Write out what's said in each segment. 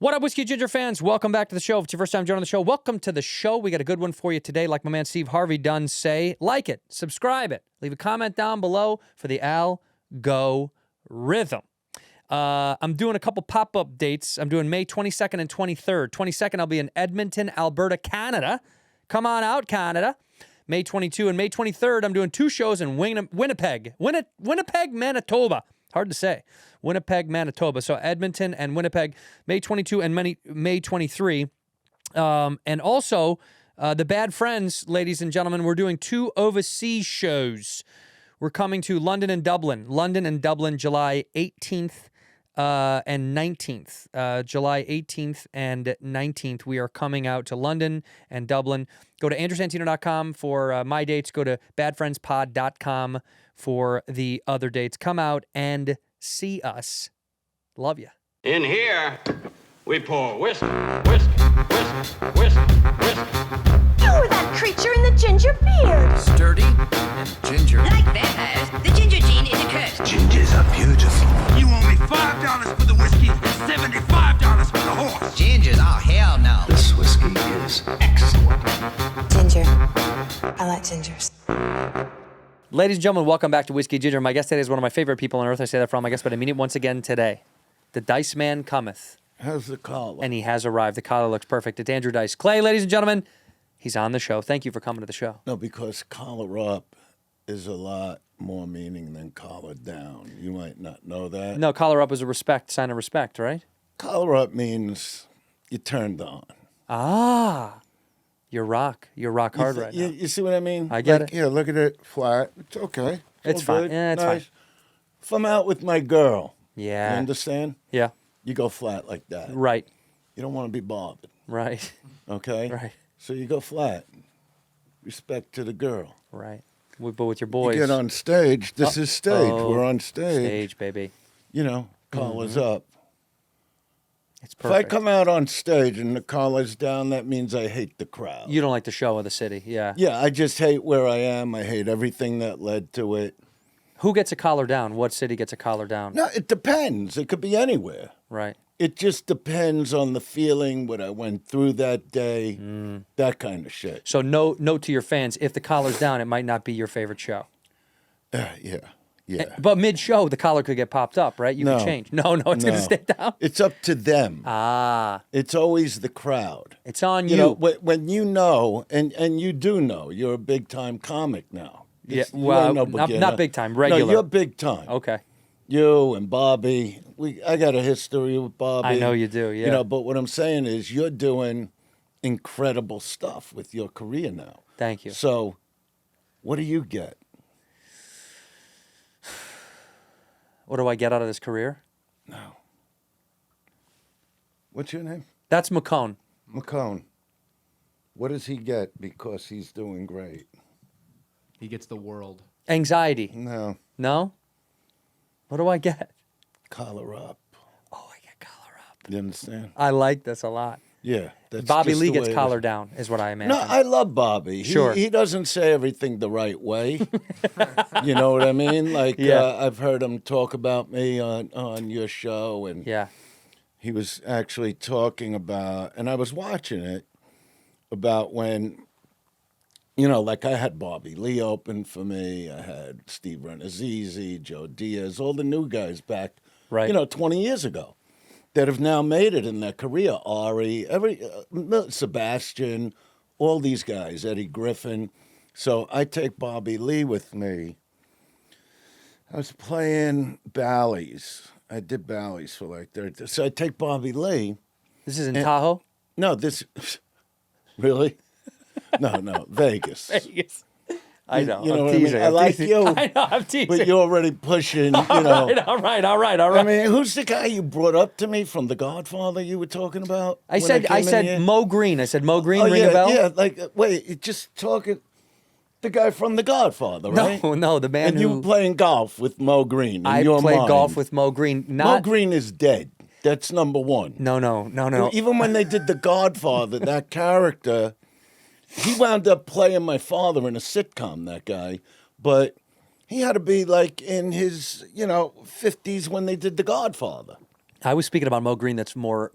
What up, Whiskey Ginger fans? Welcome back to the show. If it's your first time joining the show, welcome to the show. We got a good one for you today. Like my man Steve Harvey done say, like it, subscribe it, leave a comment down below for the algorithm. I'm doing a couple pop-up dates. I'm doing May 22nd and 23rd. 22nd, I'll be in Edmonton, Alberta, Canada. Come on out, Canada. May 22 and May 23rd, I'm doing two shows in Winnipeg, Manitoba. Hard to say. Winnipeg, Manitoba. So Edmonton and Winnipeg, May 22 and May 23. And also, the Bad Friends, ladies and gentlemen, we're doing two overseas shows. We're coming to London and Dublin. London and Dublin, July 18th and 19th. July 18th and 19th, we are coming out to London and Dublin. Go to andrewsantino.com for my dates. Go to badfriendspod.com for the other dates. Come out and see us. Love you. In here, we pour whisk, whisk, whisk, whisk, whisk. You were that creature in the ginger beard. Sturdy and ginger. Like vampires, the ginger gene is a curse. Gingers are beautiful. You owe me $5 for the whiskey and $75 for the horse. Gingers? Oh, hell no. This whiskey is excellent. Ginger. I like gingers. Ladies and gentlemen, welcome back to Whiskey Ginger. My guest today is one of my favorite people on earth. I say that from my guest, but I mean it once again today. The Dice Man cometh. How's the collar? And he has arrived. The collar looks perfect. It's Andrew Dice Clay, ladies and gentlemen. He's on the show. Thank you for coming to the show. No, because collar up is a lot more meaning than collar down. You might not know that. No, collar up is a sign of respect, right? Collar up means you turned on. Ah. You're rock hard right now. You see what I mean? I get it. Yeah, look at it flat. It's okay. It's all fine. good. Yeah, it's nice. fine. If I'm out with my girl, Yeah. you understand? Yeah. You go flat like that. Right. You don't want to be bothered, Right. okay? Right. So you go flat. Respect to the girl. Right. But with your boys. You get on stage. This is stage. We're on stage. Stage, baby. You know, collar's up. It's If I perfect. come out on stage and the collar's down, that means I hate the crowd. You don't like the show of the city. Yeah. Yeah, I just hate where I am. I hate everything that led to it. Who gets a collar down? What city gets a collar down? No, it depends. It could be anywhere. Right. It just depends on the feeling, what I went through that day, that kind of shit. So note to your fans, if the collar's down, it might not be your favorite show. Yeah. But mid-show, the collar could get popped up, right? You No. can change. No, it's going to stay down. It's up to them. Ah. It's always the crowd. It's on You you. know, when you know, and you do know, you're a big-time comic now. Yeah, You well, ain't no not beginner. big time, regular. No, you're big time. Okay. You and Bobby, I got a history with Bobby. I know you do, yeah. You know, but what I'm saying is you're doing incredible stuff with your career now. Thank you. So, what do you get? What do I get out of this career? No. What's your name? That's McCone. McCone. What does he get because he's doing great? He gets the world. Anxiety. No. No? What do I get? Collar up. Oh, I get collar up. You understand? I like this a lot. Yeah. That's Bobby just Lee the gets way it collar is. down, is what I imagine. No, I love Bobby. Sure. He doesn't say everything the right way. You know what I mean? Like, Yeah. I've heard him talk about me on your show, and Yeah. he was actually talking about, and I was watching it, about when, you know, like I had Bobby Lee open for me. I had Steve Renazizi, Joe Diaz, all the new guys back, Right. 20 years ago that have now made it in their career. Ari, Sebastian, all these guys, Eddie Griffin. So I take Bobby Lee with me. I was playing Bally's. I did Bally's for like 30. So I take Bobby Lee. This is in Tahoe? No, this really? No, Vegas. Vegas. I know. You know I'm what I mean? teasing. I I'm like teasing. you. I know, I'm teasing. But you're already pushing, All right. I mean, who's the guy you brought up to me from The Godfather you were talking about? I when said came in here? Mo Green. I said Mo Green, Oh, ring yeah, a bell? yeah. Like, wait, you just talking. The guy from The Godfather, right? No, the man And who... you were playing golf with Mo Green. In I your played mind. golf with Mo Green. Mo Green is dead. That's number one. No. Even when they did The Godfather, that character, he wound up playing my father in a sitcom, that guy. But he had to be like in his, 50s when they did The Godfather. I was speaking about Mo Green. That's more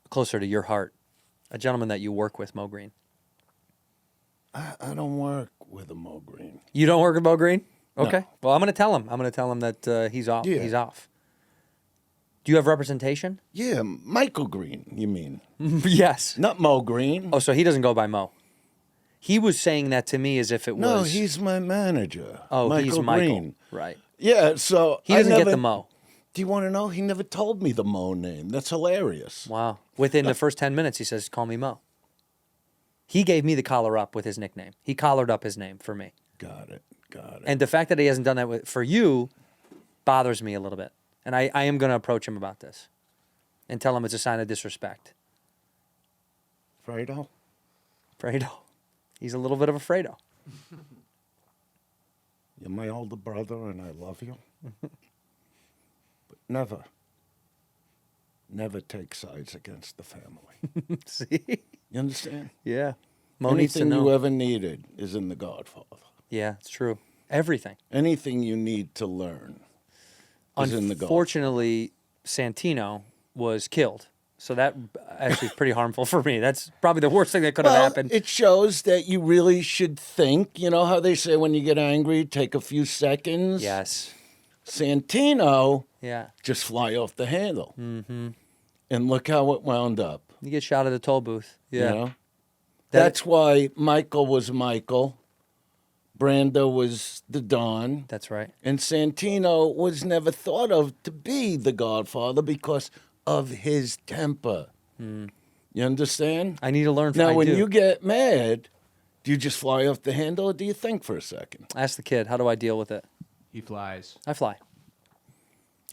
closer to your heart. A gentleman that you work with, Mo Green. I don't work with a Mo Green. You don't work with Mo Green? No. Okay. Well, I'm going to tell him. I'm going to tell him that he's off. Yeah. He's off. Do you have representation? Yeah, Michael Green, you mean? Yes. Not Mo Green. Oh, so he doesn't go by Mo. He was saying that to me as if it no, was. he's my manager. Oh, Michael he's Michael. Green. Right. Yeah, so He doesn't get the Mo. Do you want to know? He never told me the Mo name. That's hilarious. Wow. Within the first 10 minutes, he says, call me Mo. He gave me the collar up with his nickname. He collared up his name for me. Got it. And the fact that he hasn't done that for you bothers me a little bit. And I am going to approach him about this and tell him it's a sign of disrespect. Fredo? Fredo. He's a little bit of a Fredo. You're my older brother and I love you. But never take sides against the family. See? You understand? Yeah. Mo needs to Anything know. you ever needed is in The Godfather. Yeah, it's true. Everything. Anything you need to learn is in The Godfather. Unfortunately, Santino was killed. So that actually is pretty harmful for me. That's probably the worst thing that could have happened. It shows that you really should think. You know how they say when you get angry, take a few seconds? Yes. Santino, Yeah. just fly off the handle. Mm-hmm. And look how it wound up. You get shot at the toll booth. Yeah. You know? That's why Michael was Michael. Brando was the Don. That's right. And Santino was never thought of to be the Godfather because of his temper. You understand? I need to learn from Now, when do. you get mad, do you just fly off the handle or do you think for a second? Ask the kid, how do I deal with it? He flies. I fly.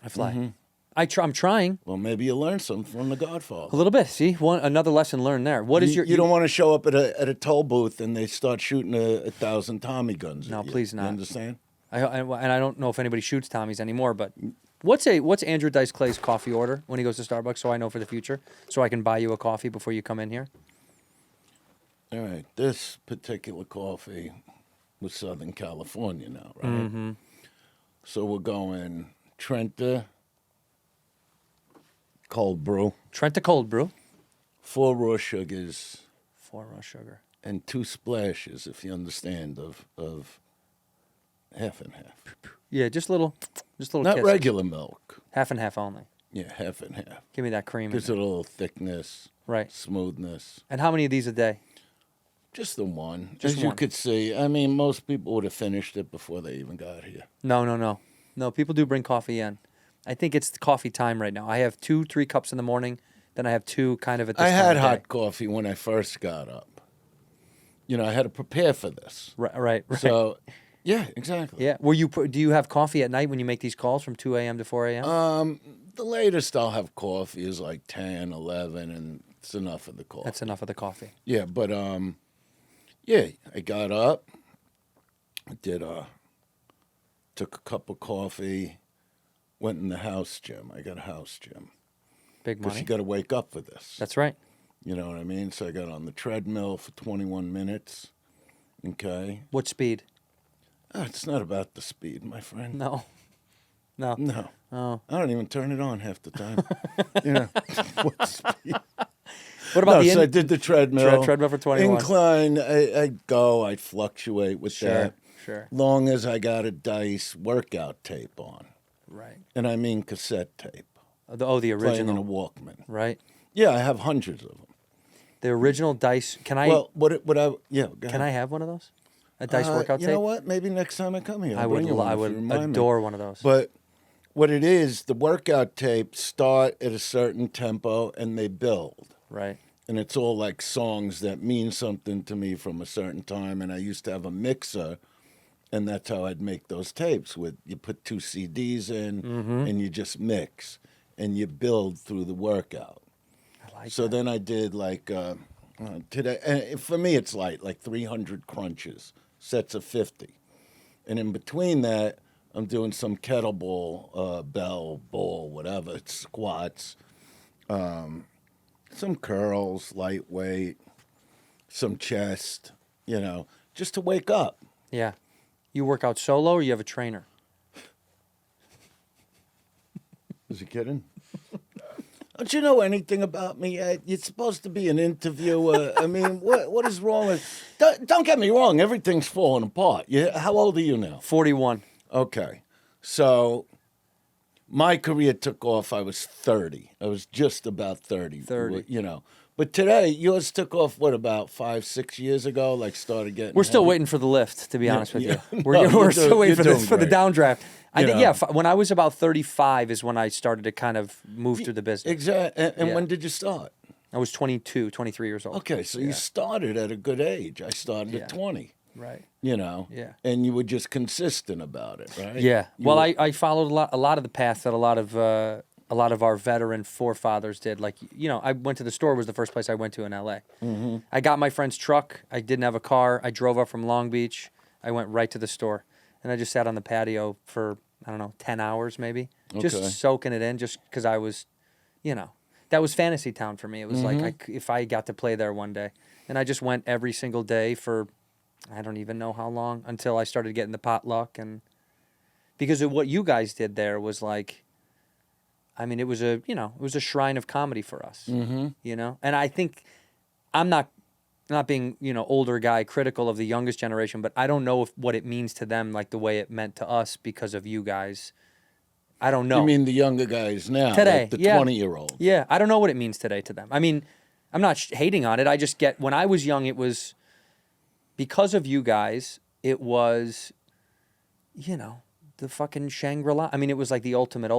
Mm-hmm. I'm trying Well, maybe you learn something from the Godfather. a little bit. See, another lesson learned there. What is You don't want to show up at a toll booth and they start shooting 1,000 Tommy guns. No, at you. please not. You understand? and I don't know if anybody shoots Tommies anymore, but what's Andrew Dice Clay's coffee order when he goes to Starbucks, so I know for the future, so I can buy you a coffee before you come in here? All right, this particular coffee was Southern California now, right? Mm-hmm. So we're going Trenta cold brew, Trenta cold brew, 4 raw sugars, 4 raw sugar. and 2 splashes, if you understand, of half and half. Yeah, just little Not kisses. regular milk. Half and half only. Yeah, half and half. Give me that cream. Gives it a little thickness, Right. smoothness. And how many of these a day? Just the one. Just As you one. could see, I mean, most people would have finished it before they even got here. No. No, people do bring coffee in. I think it's coffee time right now. I have 2-3 cups in the morning, then I have 2 kind of at this I time had of day. hot coffee when I first got up. You know, I had to prepare for this. Right. So, yeah, exactly. Yeah. Do you have coffee at night when you make these calls from 2 a.m. to 4 a.m.? The latest I'll have coffee is like 10, 11, and it's enough of the coffee. That's enough of the coffee. Yeah, but yeah, I got up, took a cup of coffee, went in the house gym. I got a house gym. Big Because money. you got to wake up for this. That's right. You know what I mean? So I got on the treadmill for 21 minutes. Okay. What speed? It's not about the speed, my friend. No. No. Oh. I don't even turn it on half the time. You know, what speed? What about So I did the treadmill. treadmill for 21. Incline, I'd go, I'd fluctuate with that. Sure. Long as I got a Dice workout tape on. Right. And I mean cassette tape. The Playing in a original. Walkman. Right. Yeah, I have hundreds of them. The original Dice. Can I? Well, go Can ahead. I have one of those? A Dice workout You tape. know what? Maybe next time I come here, I I'll would. bring you one I if you would remind me. adore one of those. But what it is, the workout tapes start at a certain tempo and they build. Right. And it's all like songs that mean something to me from a certain time. And I used to have a mixer, and that's how I'd make those tapes. You put 2 CDs in, and you just mix, and you build through the workout. I like So that. then I did like today. And for me, it's like 300 crunches, sets of 50, and in between that, I'm doing some kettlebell, bell, ball, whatever. It's squats, some curls, lightweight, some chest. You know, just to wake up. Yeah. You work out solo, or you have a trainer? Is he kidding? Don't you know anything about me yet? You're supposed to be an interviewer. I mean, what is wrong with... Don't get me wrong. Everything's falling apart. How old are you now? 41. Okay. So my career took off. I was 30. I was just about 30. 30. You know. But today, yours took off, what, about 5-6 years ago? Like, started getting... We're still heavy? waiting for the lift, to be honest with yeah. you. No, We're still waiting you're for the doing great. downdraft. I You think, know. yeah, when I was about 35 is when I started to kind of move through the business. Exactly. And Yeah. when did you start? I was 22, 23 years old. Okay, so you started at a good age. I started Yeah. at 20. Right. You know? Yeah. And you were just consistent about it, right? Yeah. You Well, were- I followed a lot of the path that a lot of our veteran forefathers did. Like, you know, I went to the store, was the first place I went to in LA. Mm-hmm. I got my friend's truck. I didn't have a car. I drove up from Long Beach. I went right to the store. And I just sat on the patio for, I don't know, 10 hours maybe. Okay. Just soaking it in just because I was, you know, that was fantasy town for me. It was like if I got to play there one day. And I just went every single day for, I don't even know how long, until I started getting the potluck. And because of what you guys did there was like, I mean, it was a shrine of comedy for us, you know? And I think I'm not being, you know, older guy critical of the youngest generation, but I don't know what it means to them like the way it meant to us because of you guys. I don't know. You mean the younger guys now? Today, like the yeah. 20-year-olds? Yeah, I don't know what it means today to them. I mean, I'm not hating on it. I just get, when I was young, it was, because of you guys, it was, you know, the fucking Shangri-La. I mean, it was like the ultimate.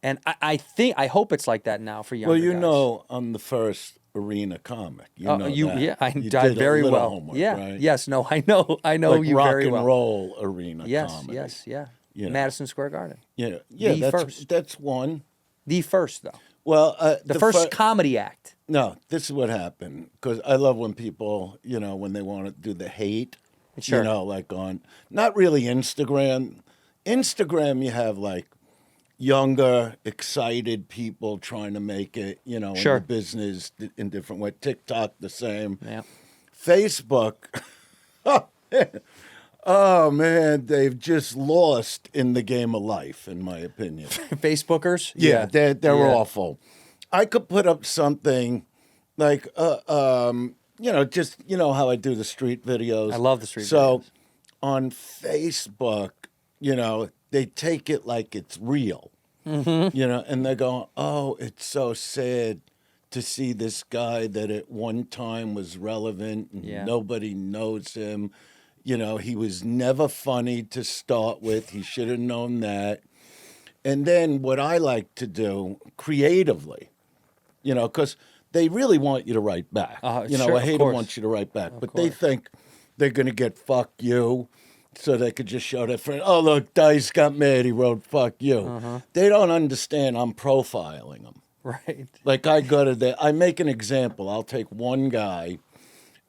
And I hope it's like that now for younger Well, you guys. know, I'm the first arena comic. You know that. Yeah, I You did did very a little well. homework, Yeah, right? yes, no, I know Like you rock very and well. roll arena Yes, comedy. yes, yeah. You know. Madison Square Garden. Yeah, The that's first. that's one. The first, though. Well, The first comedy act. No, this is what happened, because I love when people, you know, when they want to do the hate, Sure. you know, like on, not really Instagram. Instagram, you have like younger, excited people trying to make it, you know, Sure. in the business in different ways. TikTok, the same. Yeah. Facebook, oh man, they've just lost in the game of life, in my opinion. Facebookers? Yeah, they're Yeah. awful. I could put up something like, you know, just, you know how I do the street videos. I love the street So videos. on Facebook, you know, they take it like it's real, Mm-hmm. you know, and they go, oh, it's so sad to see this guy that at one time was relevant and Yeah. nobody knows him. You know, he was never funny to start with. He should have known that. And then what I like to do creatively, you know, because they really want you to write back. You know, sure, a of hater course. wants you to write back. But they think they're going to get fuck you, so they could just show their friend, oh, look, Dice got mad. He wrote fuck you. They don't understand I'm profiling them. Right. Like I go to I make an example. I'll take one guy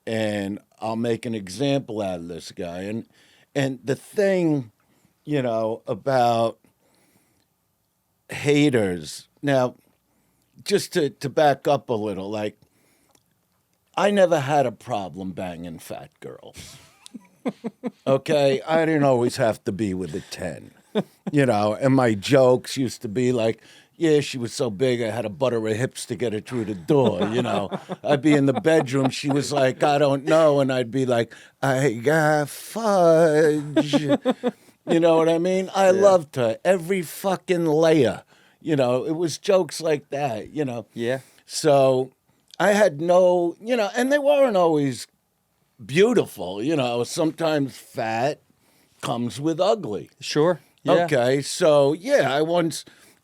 and I'll make an example out of this guy. And the thing, you know, about haters, now, just to back up a little, like, I never had a problem banging fat girls. Okay? I didn't always have to be with a 10. You know, and my jokes used to be like, yeah, she was so big I had to butter her hips to get her through the door, you know. I'd be in the bedroom, she was like, I don't know, and I'd be like, I got fudge. You know what I mean? I loved her. Every fucking layer. You know, it was jokes like that, you know. Yeah. So I had no, you know, and they weren't always beautiful, you know. Sometimes fat comes with ugly. Sure. Yeah. Okay, so yeah,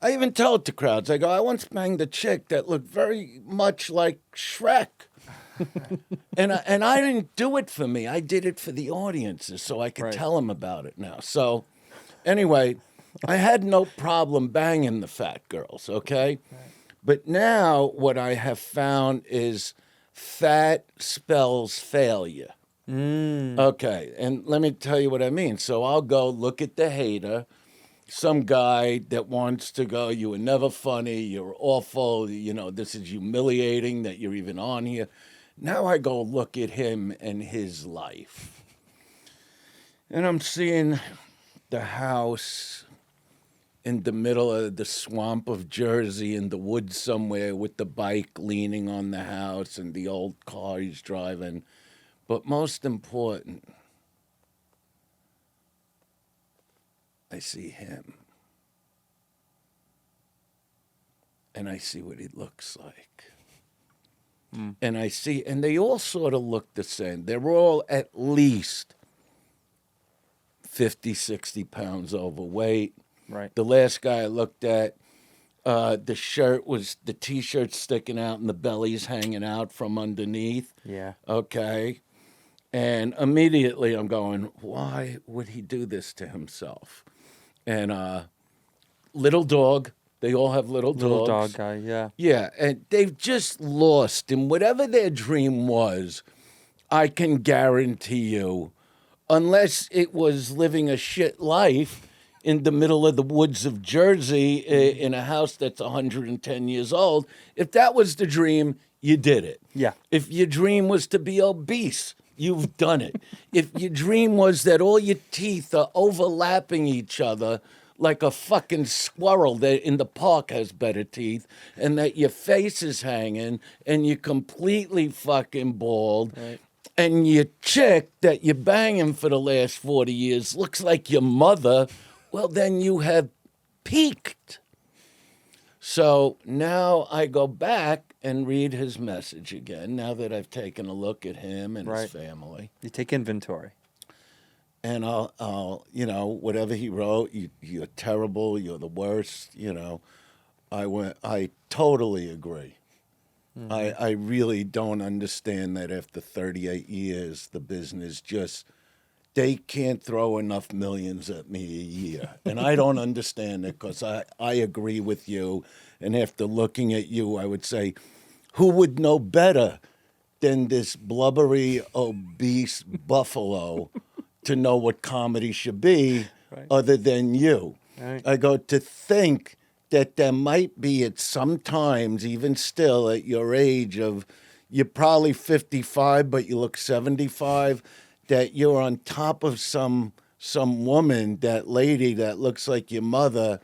I even tell it to crowds. I go, I once banged a chick that looked very much like Shrek. and I didn't do it for me. I did it for the audiences so I could Right. tell them about it now. So anyway, I had no problem banging the fat girls, okay? But now what I have found is fat spells failure. Okay, and let me tell you what I mean. So I'll go look at the hater, some guy that wants to go, you were never funny, you're awful, you know, this is humiliating that you're even on here. Now I go look at him and his life. And I'm seeing the house, in the middle of the swamp of Jersey in the woods somewhere with the bike leaning on the house and the old car he's driving. But most important, I see him. And I see what he looks like. And I see, and they all sort of look the same. They're all at least 50, 60 pounds overweight. Right. The last guy I looked at, the T-shirt sticking out and the belly's hanging out from underneath. Yeah. Okay. And immediately I'm going, why would he do this to himself? And little dog. They all have little dogs. Little dog guy, yeah. Yeah, and they've just lost in whatever their dream was. I can guarantee you, unless it was living a shit life in the middle of the woods of Jersey in a house that's 110 years old, if that was the dream, you did it. Yeah. If your dream was to be obese, you've done it. If your dream was that all your teeth are overlapping each other like a fucking squirrel that in the park has better teeth, and that your face is hanging, and you're completely fucking bald, Right. and your chick that you're banging for the last 40 years looks like your mother, well, then you have peaked. So now I go back and read his message again, now that I've taken a look at him and Right. his family. You take inventory. And I'll, whatever he wrote, you're terrible, you're the worst, I totally agree. Mm-hmm. I really don't understand that after 38 years, the business they can't throw enough millions at me a year. And I don't understand it because I agree with you. And after looking at you, I would say, who would know better than this blubbery, obese buffalo to know what comedy should be other than you? Right. I go to think that there might be at some times, even still at your age of, you're probably 55, but you look 75, that you're on top of some woman, that lady that looks like your mother,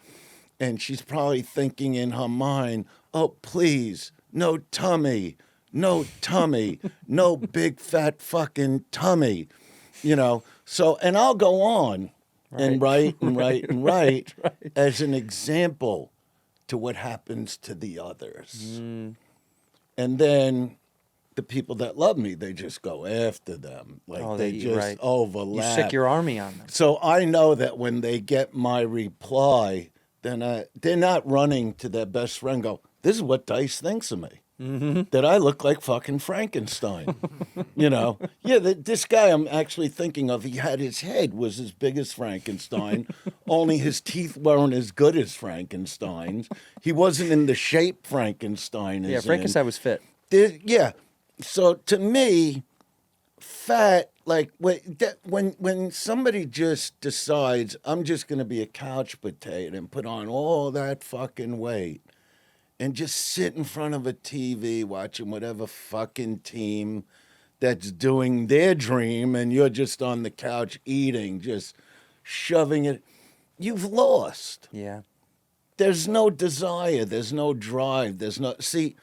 and she's probably thinking in her mind, oh, please, no tummy, no big fat fucking tummy, So, and I'll go on and write and write and write as an example to what happens to the others. And then the people that love me, they just go after them. Like they just overlap. You sick your army on them. So I know that when they get my reply, then they're not running to their best friend and go, this is what Dice thinks of me. Mm-hmm. That I look like fucking Frankenstein. Yeah, this guy I'm actually thinking of, he had his head was as big as Frankenstein, only his teeth weren't as good as Frankenstein's. He wasn't in the shape Frankenstein is in. Yeah, Frankenstein was fit. Yeah. So to me, fat, like when somebody just decides I'm just going to be a couch potato and put on all that fucking weight and just sit in front of a TV watching whatever fucking team that's doing their dream, and you're just on the couch eating, just shoving it, you've lost. Yeah. There's no desire. There's no drive. See,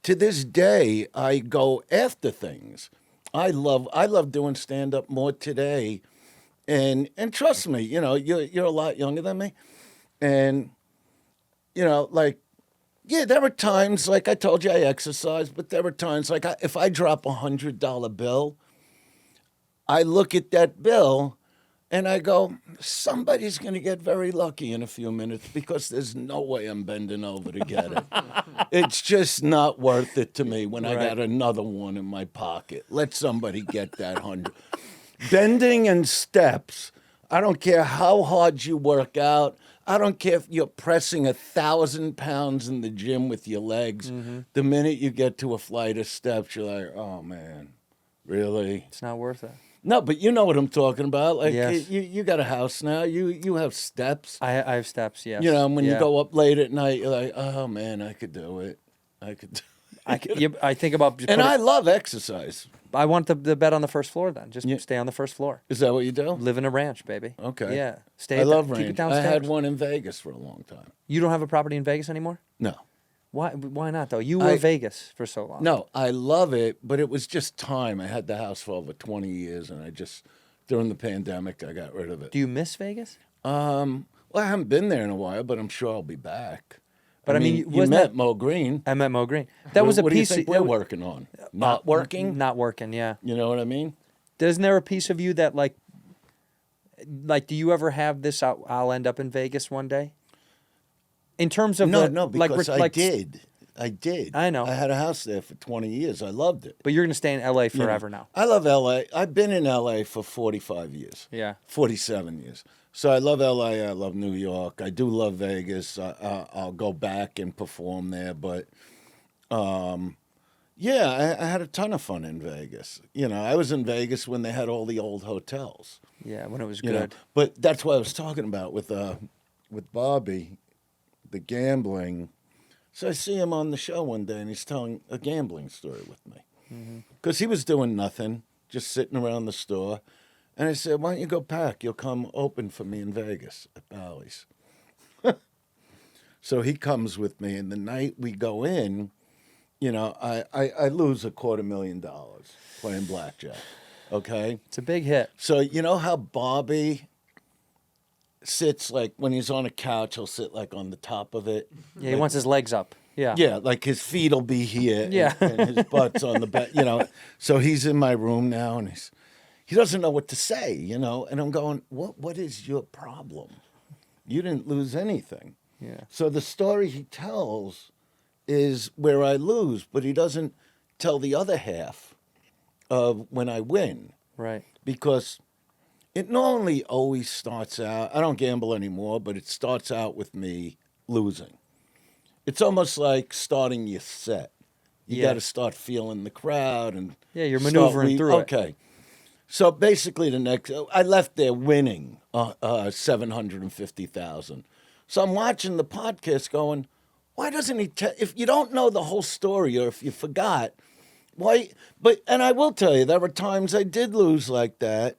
to this day, I go after things. I love doing stand-up more today. And trust me, you're a lot younger than me. And, yeah, there were times, like I told you, I exercise, but there were times, like if I drop $100 bill, I look at that bill and I go, somebody's going to get very lucky in a few minutes because there's no way I'm bending over to get it. It's just not worth it to me when I got another one in my pocket. Let somebody get that 100. Bending and steps, I don't care how hard you work out. I don't care if you're pressing 1,000 pounds in the gym with your legs. Mm-hmm. The minute you get to a flight of steps, you're like, oh, man, really? It's not worth it. No, but you know what I'm talking about. Like, yes. you got a house now. You have steps. I have steps, yes. When you go up late at night, you're like, oh, man, I could do it. I think about... Just and I love exercise. I want the bed on the first floor then. Just stay on the first floor. Is that what you do? Live in a ranch, baby. Okay. Yeah. I love keep it ranch. I downstairs. had one in Vegas for a long time. You don't have a property in Vegas anymore? No. Why not though? You were Vegas for so long. No, I love it, but it was just time. I had the house for over 20 years, and during the pandemic, I got rid of it. Do you miss Vegas? Well, I haven't been there in a while, but I'm sure I'll be back. But I mean, you wasn't met that- Mo Green. I met Mo Green. That was a What do you piece think that we're working on? Not working? Not working, yeah. You know what I mean? Isn't there a piece of you that like do you ever have this I'll end up in Vegas one day? In terms of No, because I like, did. I did. I know. I had a house there for 20 years. I loved it. But you're going to stay in LA You know, forever now. I love LA. I've been in LA for 45 years. Yeah. 47 years. So I love LA. I love New York. I do love Vegas. I'll go back and perform there. But, yeah, I had a ton of fun in Vegas. You know, I was in Vegas when they had all the old hotels. Yeah, when it was You know, good. but that's what I was talking about with Bobby, the gambling. So I see him on the show one day, and he's telling a gambling story with me. Because he was doing nothing, just sitting around the store. And I said, why don't you go pack? You'll come open for me in Vegas at Bally's. So he comes with me, and the night we go in, you know, I lose $250,000 playing blackjack, okay? It's a big hit. So you know how Bobby sits, like when he's on a couch, he'll sit like on the top of it. Yeah, he wants his legs up. Yeah. Yeah, like his feet will be here. Yeah. and his butt's on the bed. You know, so he's in my room now, and he doesn't know what to say. You know, and I'm going, what is your problem? You didn't lose anything. Yeah. So the story he tells is where I lose, but he doesn't tell the other half of when I win. Right. Because it normally always starts out, I don't gamble anymore, but it starts out with me losing. It's almost like starting your set. You got to start feeling the crowd and you're maneuvering through it. Okay. So basically I left there winning $750,000. So I'm watching the podcast going, why doesn't he if you don't know the whole story or if you forgot, why? And I will tell you, there were times I did lose like that,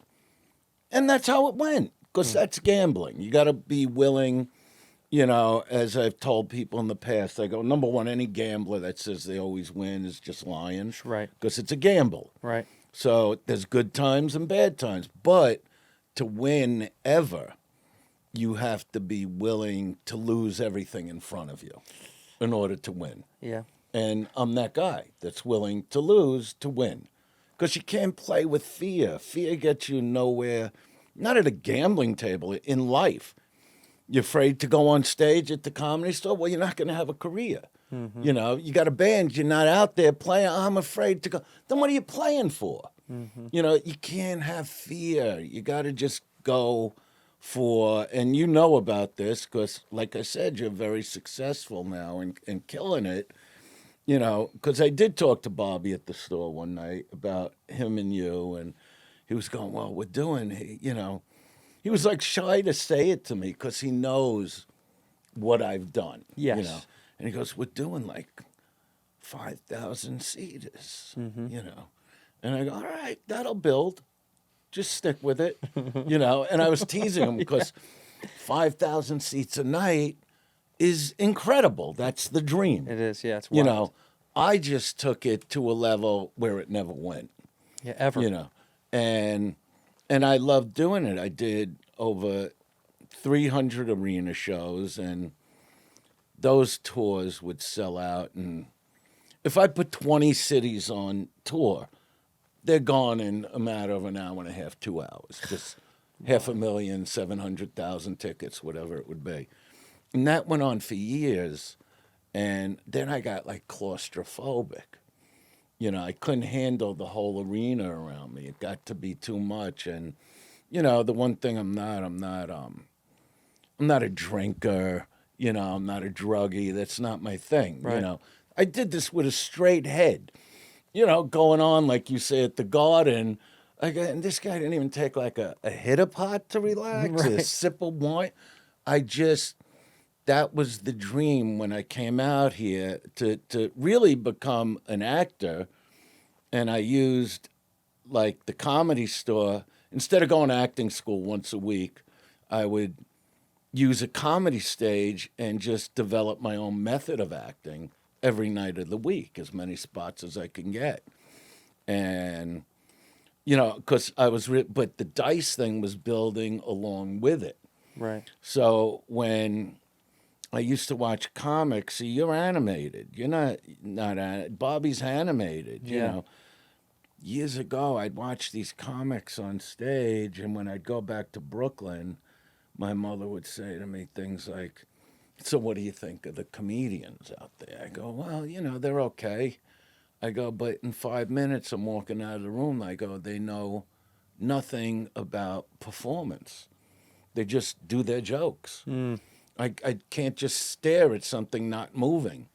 and that's how it went, because that's gambling. You got to be willing, you know, as I've told people in the past, I go, number one, any gambler that says they always win is just lying. Right. Because it's a gamble. Right. So there's good times and bad times. But to win ever, you have to be willing to lose everything in front of you in order to win. Yeah. And I'm that guy that's willing to lose to win. Because you can't play with fear. Fear gets you nowhere, not at a gambling table, in life. You're afraid to go on stage at the Comedy Store? Well, you're not going to have a career. Mm-hmm. You know, you got a band, you're not out there playing, I'm afraid to go. Then what are you playing for? Mm-hmm. You know, you can't have fear. You got to just go for, and you know about this because, like I said, you're very successful now and killing it. You know, because I did talk to Bobby at the store one night about him and you, and he was going, well, we're doing, you know, he was like shy to say it to me because he knows what I've done. Yes. You know, and he goes, we're doing like 5,000 seaters, you know. And I go, all right, that'll build. Just stick with it, you know. And I was teasing him because 5,000 seats a night is incredible. That's the dream. It is, yeah. It's You wild. know, I just took it to a level where it never went. Yeah, ever. You know, and I loved doing it. I did over 300 arena shows, and those tours would sell out. And if I put 20 cities on tour, they're gone in a matter of an hour and a half, 2 hours. Just 500,000, 700,000 tickets, whatever it would be. And that went on for years. And then I got like claustrophobic. You know, I couldn't handle the whole arena around me. It got to be too much. And, you know, the one thing I'm not a drinker. You know, I'm not a druggie. That's not my thing. Right. You know, I did this with a straight head. You know, going on, like you say, at the Garden. And this guy didn't even take like a hit of pot to relax, a sip of wine. That was the dream when I came out here to really become an actor. And I used like the Comedy Store, instead of going to acting school once a week, I would use a comedy stage and just develop my own method of acting every night of the week, as many spots as I can get. And, you know, because but the dice thing was building along with it. Right. So when I used to watch comics, see, you're animated. You're not Bobby's animated, you know. Years ago, I'd watch these comics on stage, and when I'd go back to Brooklyn, my mother would say to me things like, "So what do you think of the comedians out there?" I go, "Well, you know, they're okay." I go, "But in 5 minutes, I'm walking out of the room. I go, they know nothing about performance. They just do their jokes. I can't just stare at something not moving."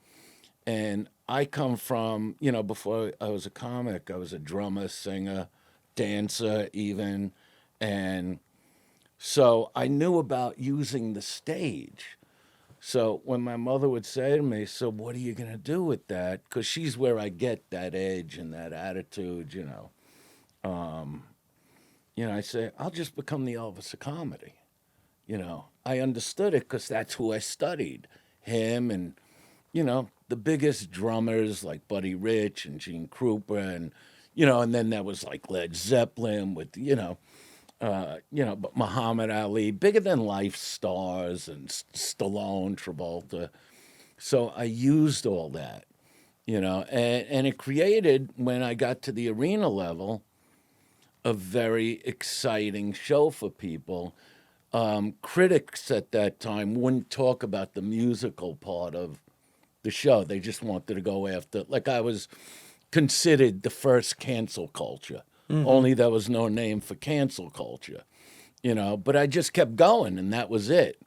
And I come from, you know, before I was a comic, I was a drummer, singer, dancer even. And so I knew about using the stage. So when my mother would say to me, "So what are you going to do with that?" Because she's where I get that edge and that attitude, you know. I say, "I'll just become the Elvis of comedy." You know, I understood it because that's who I studied. Him and, you know, the biggest drummers like Buddy Rich and Gene Krupa and, you know, and then there was like Led Zeppelin with, but Muhammad Ali, bigger than life stars and Stallone, Travolta. So I used all that, you know, and it created, when I got to the arena level, a very exciting show for people. Critics at that time wouldn't talk about the musical part of the show. They just wanted to go after, like I was considered the first cancel culture. Only there was no name for cancel culture, you know, but I just kept going and that was it,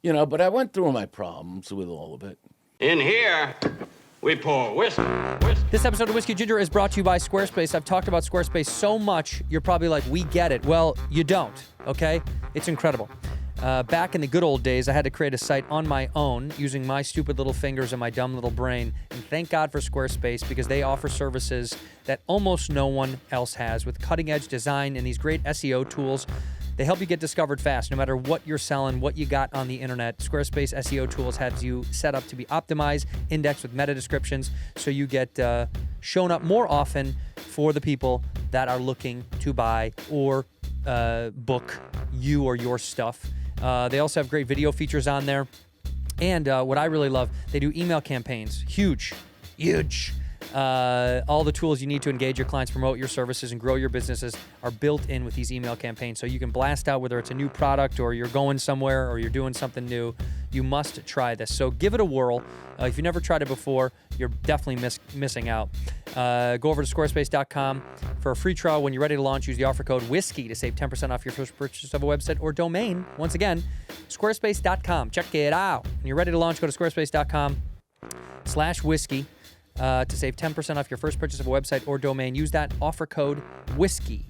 you know, but I went through my problems with all of it. In here, we pour whiskey. This episode of Whiskey Ginger is brought to you by Squarespace. I've talked about Squarespace so much, you're probably like, we get it. Well, you don't, okay? It's incredible. Back in the good old days, I had to create a site on my own using my stupid little fingers and my dumb little brain. And thank God for Squarespace, because they offer services that almost no one else has, with cutting-edge design and these great SEO tools. They help you get discovered fast, no matter what you're selling, what you got on the internet. Squarespace SEO tools has you set up to be optimized, indexed with meta descriptions, so you get shown up more often for the people that are looking to buy or book you or your stuff. They also have great video features on there. And what I really love, they do email campaigns. Huge. All the tools you need to engage your clients, promote your services, and grow your businesses are built in with these email campaigns. So you can blast out whether it's a new product or you're going somewhere or you're doing something new. You must try this. So give it a whirl. If you've never tried it before, you're definitely missing out. Go over to squarespace.com for a free trial. When you're ready to launch, use the offer code WHISKEY to save 10% off your first purchase of a website or domain. Once again, squarespace.com. Check it out. When you're ready to launch, go to squarespace.com/whiskey. To save 10% off your first purchase of a website or domain. Use that offer code WHISKEY.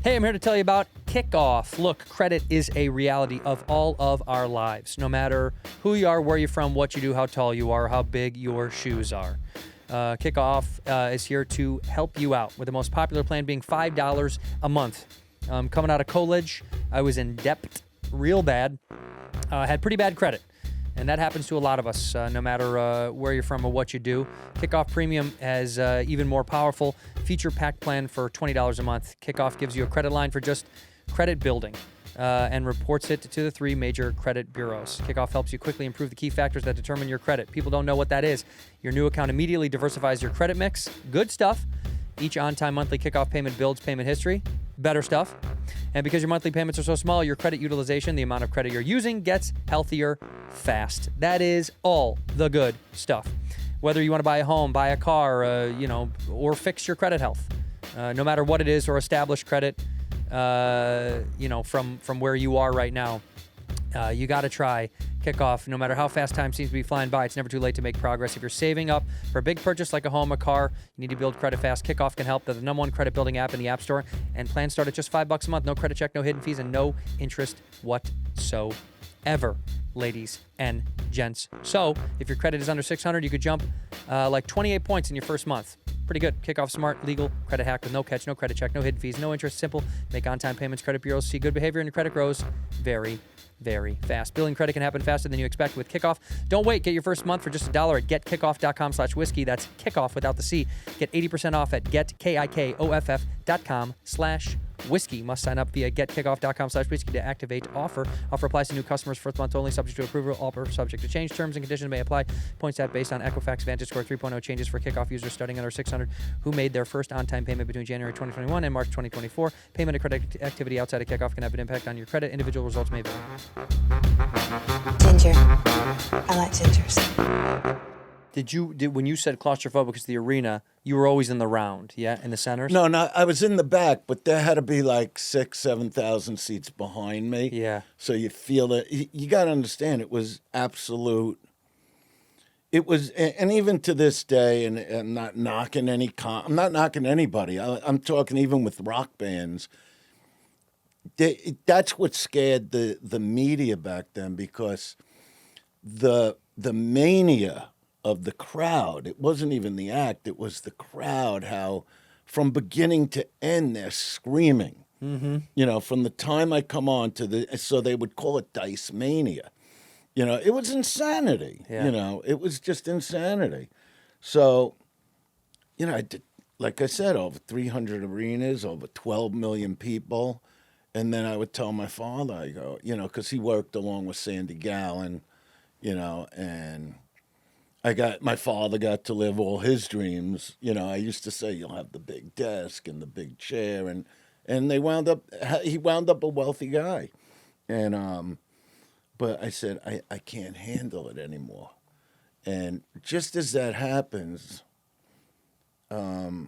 Hey, I'm here to tell you about KICKOFF. Look, credit is a reality of all of our lives, no matter who you are, where you're from, what you do, how tall you are, how big your shoes are. KICKOFF is here to help you out, with the most popular plan being $5 a month. Coming out of college, I was in debt real bad. Had pretty bad credit. And that happens to a lot of us, no matter where you're from or what you do. KICKOFF Premium has even more powerful feature-packed plan for $20 a month. KICKOFF gives you a credit line for just credit building and reports it to the 3 major credit bureaus. KICKOFF helps you quickly improve the key factors that determine your credit. People don't know what that is. Your new account immediately diversifies your credit mix. Good stuff. Each on-time monthly KICKOFF payment builds payment history. Better stuff. And because your monthly payments are so small, your credit utilization, the amount of credit you're using, gets healthier fast. That is all the good stuff. Whether you want to buy a home, buy a car, or fix your credit health, no matter what it is, or establish credit, from where you are right now, you got to try KICKOFF. No matter how fast time seems to be flying by, it's never too late to make progress. If you're saving up for a big purchase like a home, a car, you need to build credit fast. KICKOFF can help. They're the #1 credit building app in the App Store, and plans start at just $5 a month. No credit check, no hidden fees, and no interest whatsoever, ladies and gents. So if your credit is under 600, you could jump like 28 points in your first month. Pretty good. Kickoff smart, legal, credit hack with no catch, no credit check, no hidden fees, no interest, simple. Make on-time payments. Credit bureaus see good behavior and your credit grows very, very fast. Billing credit can happen faster than you expect with Kickoff. Don't wait. Get your first month for just $1 at getkickoff.com/whiskey. That's kickoff without the C. Get 80% off at getkickoff.com/whiskey. Must sign up via getkickoff.com/whiskey to activate offer. Offer applies to new customers first month only, subject to approval. Offer subject to change. Terms and conditions may apply. Points out based on Equifax Vantage Score 3.0 changes for Kickoff users starting under 600 who made their first on-time payment between January 2021 and March 2024. Payment and credit activity outside of Kickoff can have an impact on your credit. Individual results may vary. Ginger. I like gingers. When you said claustrophobic because the arena, you were always in the round, yeah, in the centers? No, I was in the back, but there had to be like 7,000 seats behind me. Yeah. So you feel it. You got to understand, it was absolute. It was, and even to this day, and I'm not knocking I'm not knocking anybody. I'm talking even with rock bands. That's what scared the media back then, because the mania of the crowd. It wasn't even the act. It was the crowd, how from beginning to end they're screaming. Mm-hmm. You know, from the time I come on so they would call it Dice Mania. You know, it was insanity. Yeah. You know, it was just insanity. So, you know, I did, like I said, over 300 arenas, over 12 million people. And then I would tell my father, I go, you know, because he worked along with Sandy Gallen, you know, and my father got to live all his dreams. You know, I used to say, you'll have the big desk and the big chair. And he wound up a wealthy guy. And, but I said, I can't handle it anymore. And just as that happens, I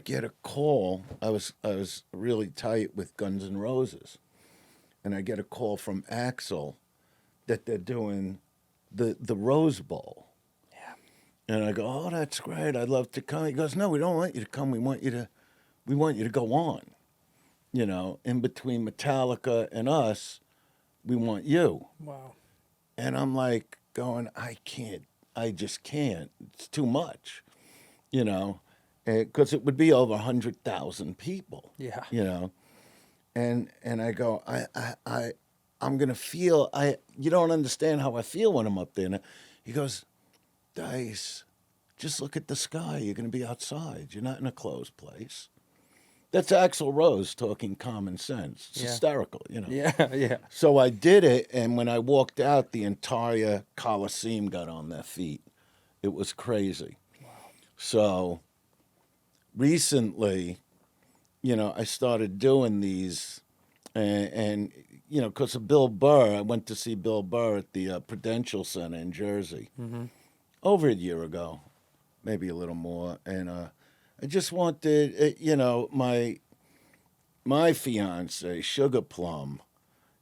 get a call. I was really tight with Guns N' Roses. And I get a call from Axl that they're doing the Rose Bowl. Yeah. And I go, oh, that's great. I'd love to come. He goes, no, we don't want you to come. We want you to go on. You know, in between Metallica and us, we want you. Wow. And I'm like going, I just can't. It's too much, you know, because it would be over 100,000 people. Yeah. You know, and I go, I'm going to feel, you don't understand how I feel when I'm up there. And he goes, Dice, just look at the sky. You're going to be outside. You're not in a closed place. That's Axl Rose talking common sense. It's hysterical, you know. Yeah, yeah. So I did it, and when I walked out, the entire Coliseum got on their feet. It was crazy. Wow. So recently, you know, I started doing these, and you know, because of Bill Burr, I went to see Bill Burr at the Prudential Center in Jersey over a year ago, maybe a little more, and I just wanted, you know, my fiance, Sugar Plum,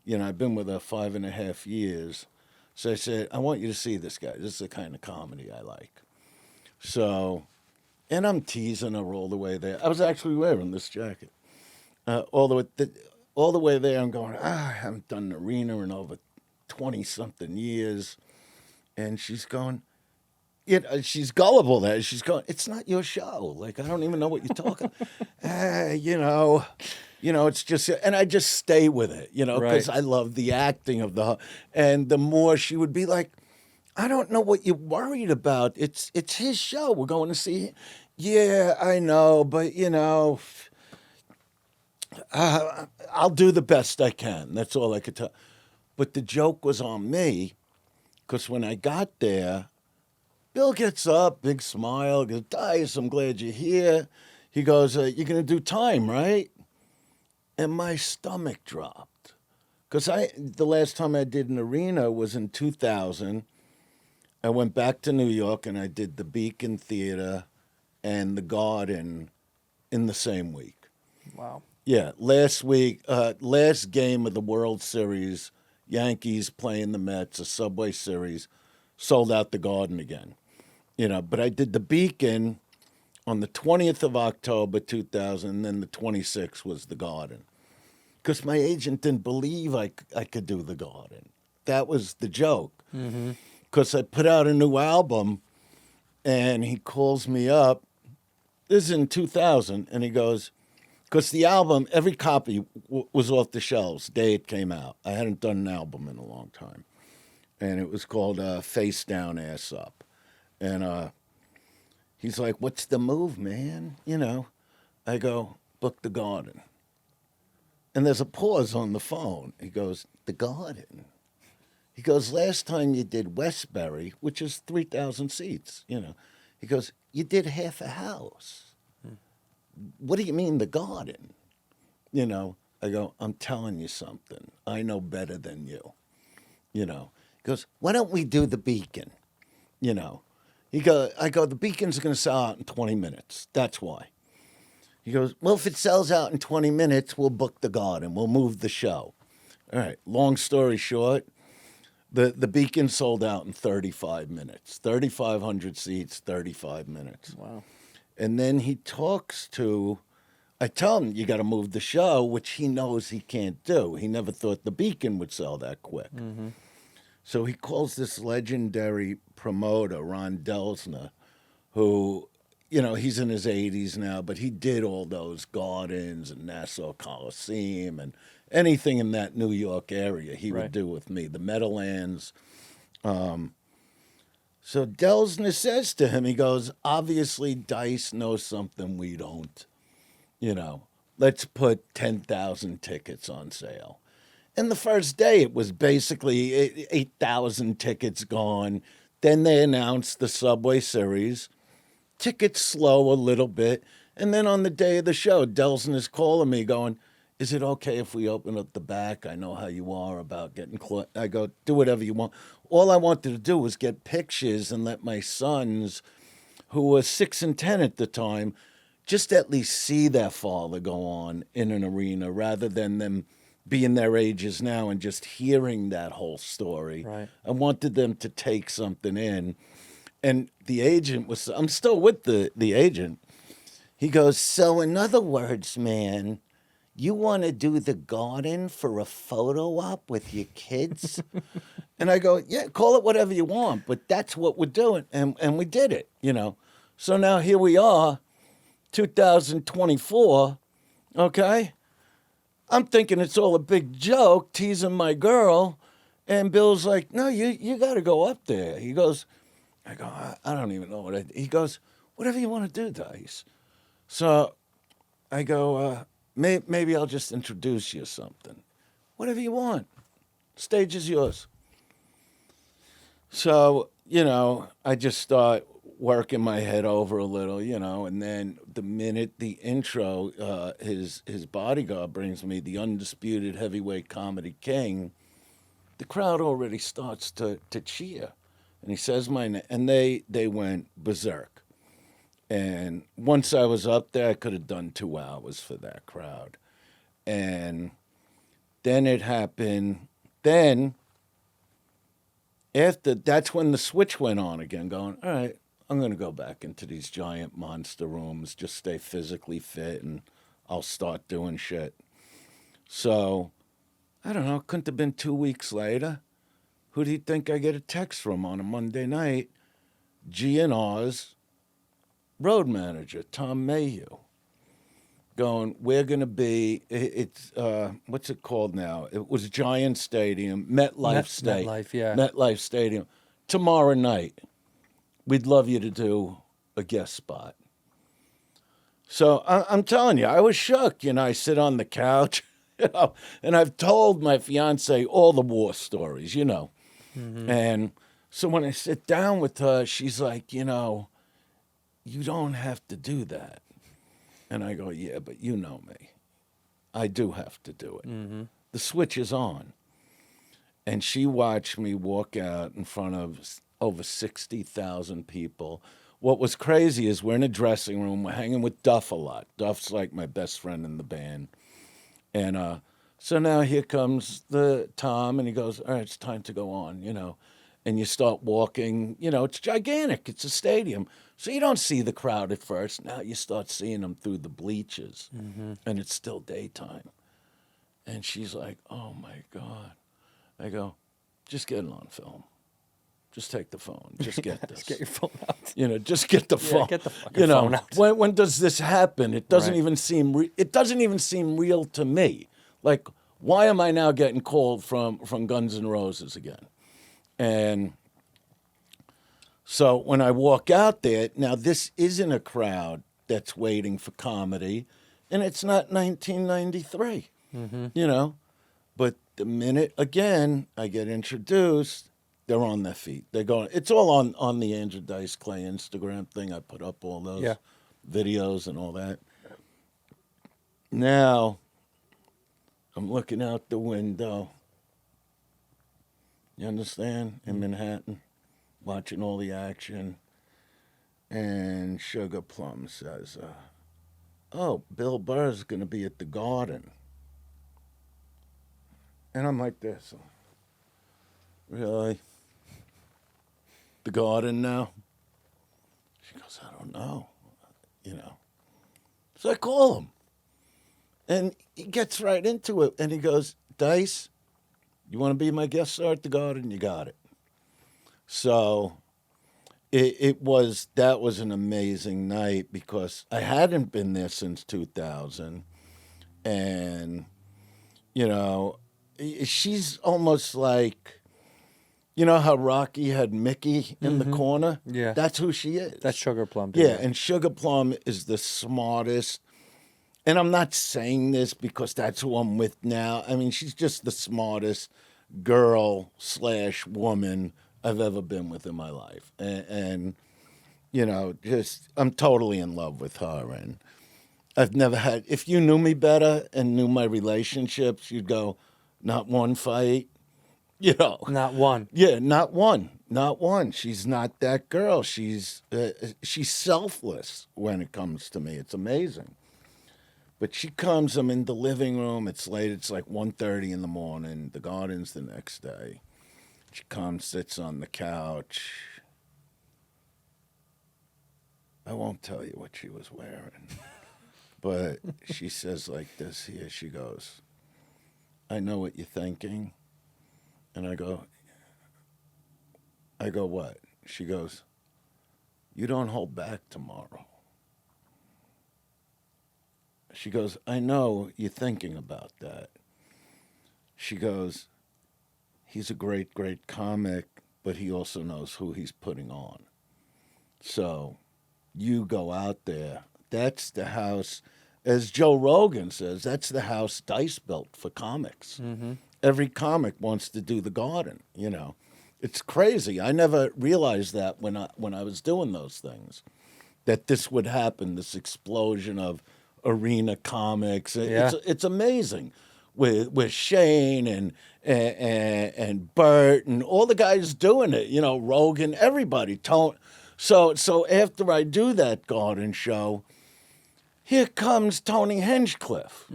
you know, I've been with her 5.5 years. So I said, I want you to see this guy. This is the kind of comedy I like. So, and I'm teasing her all the way there. I was actually wearing this jacket. All the way there, I'm going, I haven't done an arena in over 20-something years. And she's going, she's gullible there. She's going, it's not your show. Like, I don't even know what you're talking. You know, it's just, and I just stay with it, you know, because I love the acting of and the more she would be like, I don't know what you're worried about. It's his show. We're going to see him. Yeah, I know, but, you know, I'll do the best I can. That's all I could tell. But the joke was on me, because when I got there, Bill gets up, big smile, goes, Dice, I'm glad you're here. He goes, you're going to do time, right? And my stomach dropped. Because the last time I did an arena was in 2000. I went back to New York and I did the Beacon Theater and the Garden in the same week. Wow. Yeah, last week, last game of the World Series, Yankees playing the Mets, a Subway Series, sold out the Garden again. You know, but I did the Beacon on the 20th of October, 2000, and then the 26th was the Garden. Because my agent didn't believe I could do the Garden. That was the joke. Because I put out a new album, and he calls me up, this is in 2000, and he goes, because the album, every copy was off the shelves day it came out. I hadn't done an album in a long time. And it was called Face Down, Ass Up. And he's like, what's the move, man? You know, I go, book the Garden. And there's a pause on the phone. He goes, the Garden? He goes, last time you did Westbury, which is 3,000 seats, you know. He goes, you did half a house. What do you mean the Garden? You know, I go, I'm telling you something. I know better than you. You know, he goes, why don't we do the Beacon? You know, I go, the Beacon's going to sell out in 20 minutes. That's why. He goes, well, if it sells out in 20 minutes, we'll book the Garden. We'll move the show. All right. Long story short, the Beacon sold out in 35 minutes. 3,500 seats, 35 minutes. Wow. And then he talks to, I tell him, you got to move the show, which he knows he can't do. He never thought the Beacon would sell that quick. Mm-hmm. So he calls this legendary promoter, Ron Delsner, who, you know, he's in his 80s now, but he did all those Gardens and Nassau Coliseum and anything in that New York area he would do with me, the Meadowlands. So Delsner says to him, he goes, obviously Dice knows something we don't. You know, let's put 10,000 tickets on sale. And the first day it was basically 8,000 tickets gone. Then they announced the Subway Series. Tickets slow a little bit. And then on the day of the show, Delsner's calling me going, is it okay if we open up the back? I know how you are about getting close. I go, do whatever you want. All I wanted to do was get pictures and let my sons, who were 6 and 10 at the time, just at least see their father go on in an arena rather than them being their ages now and just hearing that whole story. Right. I wanted them to take something in. And the agent was, I'm still with the agent. He goes, so in other words, man, you want to do the Garden for a photo op with your kids? And I go, yeah, call it whatever you want, but that's what we're doing. And we did it, you know. So now here we are, 2024, okay? I'm thinking it's all a big joke, teasing my girl. And Bill's like, no, you got to go up there. He goes, I go, I don't even know what he goes, whatever you want to do, Dice. So I go, maybe I'll just introduce you to something. Whatever you want. Stage is yours. So, you know, I just start working my head over a little, you know, and then the minute the intro, his bodyguard brings me the undisputed heavyweight comedy king, the crowd already starts to cheer. And he says my name, and they went berserk. And once I was up there, I could have done 2 hours for that crowd. And then it happened. Then, after, that's when the switch went on again, going, all right, I'm going to go back into these giant monster rooms, just stay physically fit, and I'll start doing shit. So, I don't know, couldn't have been 2 weeks later. Who do you think I get a text from on a Monday night? GNR's road manager, Tom Mayhew, going, we're going to be, it's, what's it called now? It was Giant Stadium, MetLife Stadium. MetLife, yeah. MetLife Stadium. Tomorrow night, we'd love you to do a guest spot. So I'm telling you, I was shook. You know, I sit on the couch, you know, and I've told my fiance all the war stories, you know. Mm-hmm. And so when I sit down with her, she's like, you know, you don't have to do that. And I go, yeah, but you know me. I do have to do it. Mm-hmm. The switch is on. And she watched me walk out in front of over 60,000 people. What was crazy is we're in a dressing room. We're hanging with Duff a lot. Duff's like my best friend in the band. And so now here comes the Tom, and he goes, all right, it's time to go on, you know. And you start walking, you know, it's gigantic. It's a stadium. So you don't see the crowd at first. Now you start seeing them through the bleachers, and it's still daytime. And she's like, oh, my God. I go, just get it on film. Just take the phone. Just get this. Just get your phone out. Just get the phone. get the fucking phone out. When does this happen? It doesn't Right. even seem. It doesn't even seem real to me. Like, why am I now getting called from Guns N' Roses again? And so when I walk out there, now this isn't a crowd that's waiting for comedy, and it's not 1993. But the minute again I get introduced, they're on their feet. They're going. It's all on the Andrew Dice Clay Instagram thing. I put up all those videos and all that. Now I'm looking out the window. You understand? In Manhattan, watching all the action. And Sugar Plum says, "Oh, Bill Burr's going to be at the Garden." And I'm like this. Really? The Garden now? She goes, "I don't know." So I call him. And he gets right into it. And he goes, "Dice, you want to be my guest star at the Garden? You got it." So that was an amazing night because I hadn't been there since 2000. And, she's almost like, how Rocky had Mickey in the corner? Yeah. That's who she is. That's Sugar Plum. Yeah, and Sugar Plum is the smartest. And I'm not saying this because that's who I'm with now. I mean, she's just the smartest girl/woman I've ever been with in my life. And I'm totally in love with her. And I've never had, if you knew me better and knew my relationships, you'd go, not one fight, Not one. Yeah, not one. Not one. She's not that girl. She's selfless when it comes to me. It's amazing. But she comes, I'm in the living room. It's late. It's like 1:30 in the morning. The Garden's the next day. She comes, sits on the couch. I won't tell you what she was wearing. But she says like this here. She goes, "I know what you're thinking." And I go, "What?" She goes, "You don't hold back tomorrow." She goes, "I know you're thinking about that." She goes, "He's a great, great comic, but he also knows who he's putting on. So you go out there. That's the house, as Joe Rogan says, that's the house Dice built for comics. Mm-hmm. Every comic wants to do the Garden, It's crazy. I never realized that when I was doing those things, that this would happen, this explosion of arena comics. Yeah. It's amazing with Shane and Bert and all the guys doing it, Rogan, everybody. So after I do that Garden show, here comes Tony Hinchcliffe,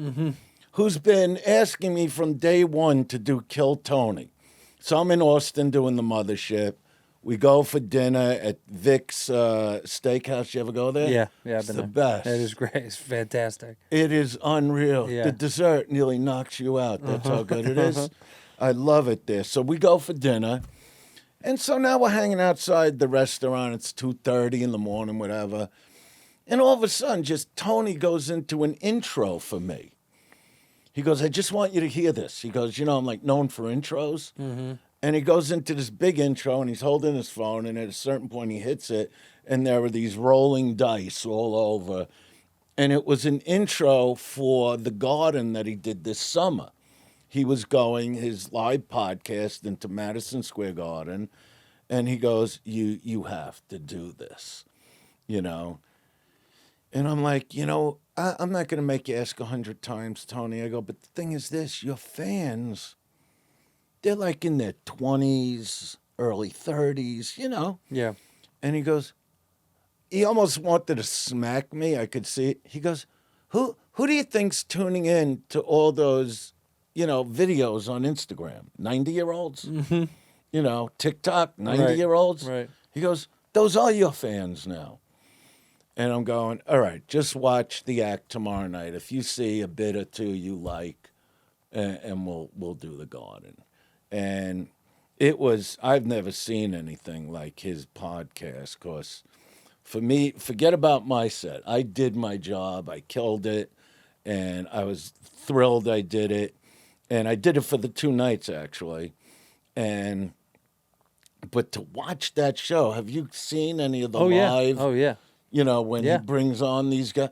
who's been asking me from day one to do Kill Tony. So I'm in Austin doing the Mothership. We go for dinner at Vic's Steakhouse. You ever go there? Yeah, It's I've been the there. best. It is great. It's fantastic. It is unreal. Yeah. The dessert nearly knocks you out. That's how good it is. I love it there. So we go for dinner. And so now we're hanging outside the restaurant. It's 2:30 in the morning, whatever. And all of a sudden, just Tony goes into an intro for me. He goes, "I just want you to hear this." He goes, "I'm like known for intros." Mm-hmm. And he goes into this big intro, and he's holding his phone, and at a certain point he hits it, and there are these rolling dice all over. And it was an intro for the Garden that he did this summer. He was going his live podcast into Madison Square Garden, and he goes, you have to do this, And I'm like, I'm not going to make you ask 100 times, Tony. I go, but the thing is this, your fans, they're like in their 20s, early 30s, Yeah. And he goes, he almost wanted to smack me. I could see it. He goes, who do you think's tuning in to all those, videos on Instagram? 90-year-olds? Mm-hmm. TikTok, 90-year-olds? Right. He goes, those are your fans now. And I'm going, all right, just watch the act tomorrow night. If you see a bit or two you like, and we'll do the Garden. And I've never seen anything like his podcast, because for me, forget about my set. I did my job. I killed it, and I was thrilled I did it. And I did it for the 2 nights, actually. But to watch that show, have you seen any of the live? Oh, yeah. You know, when he brings on these guys.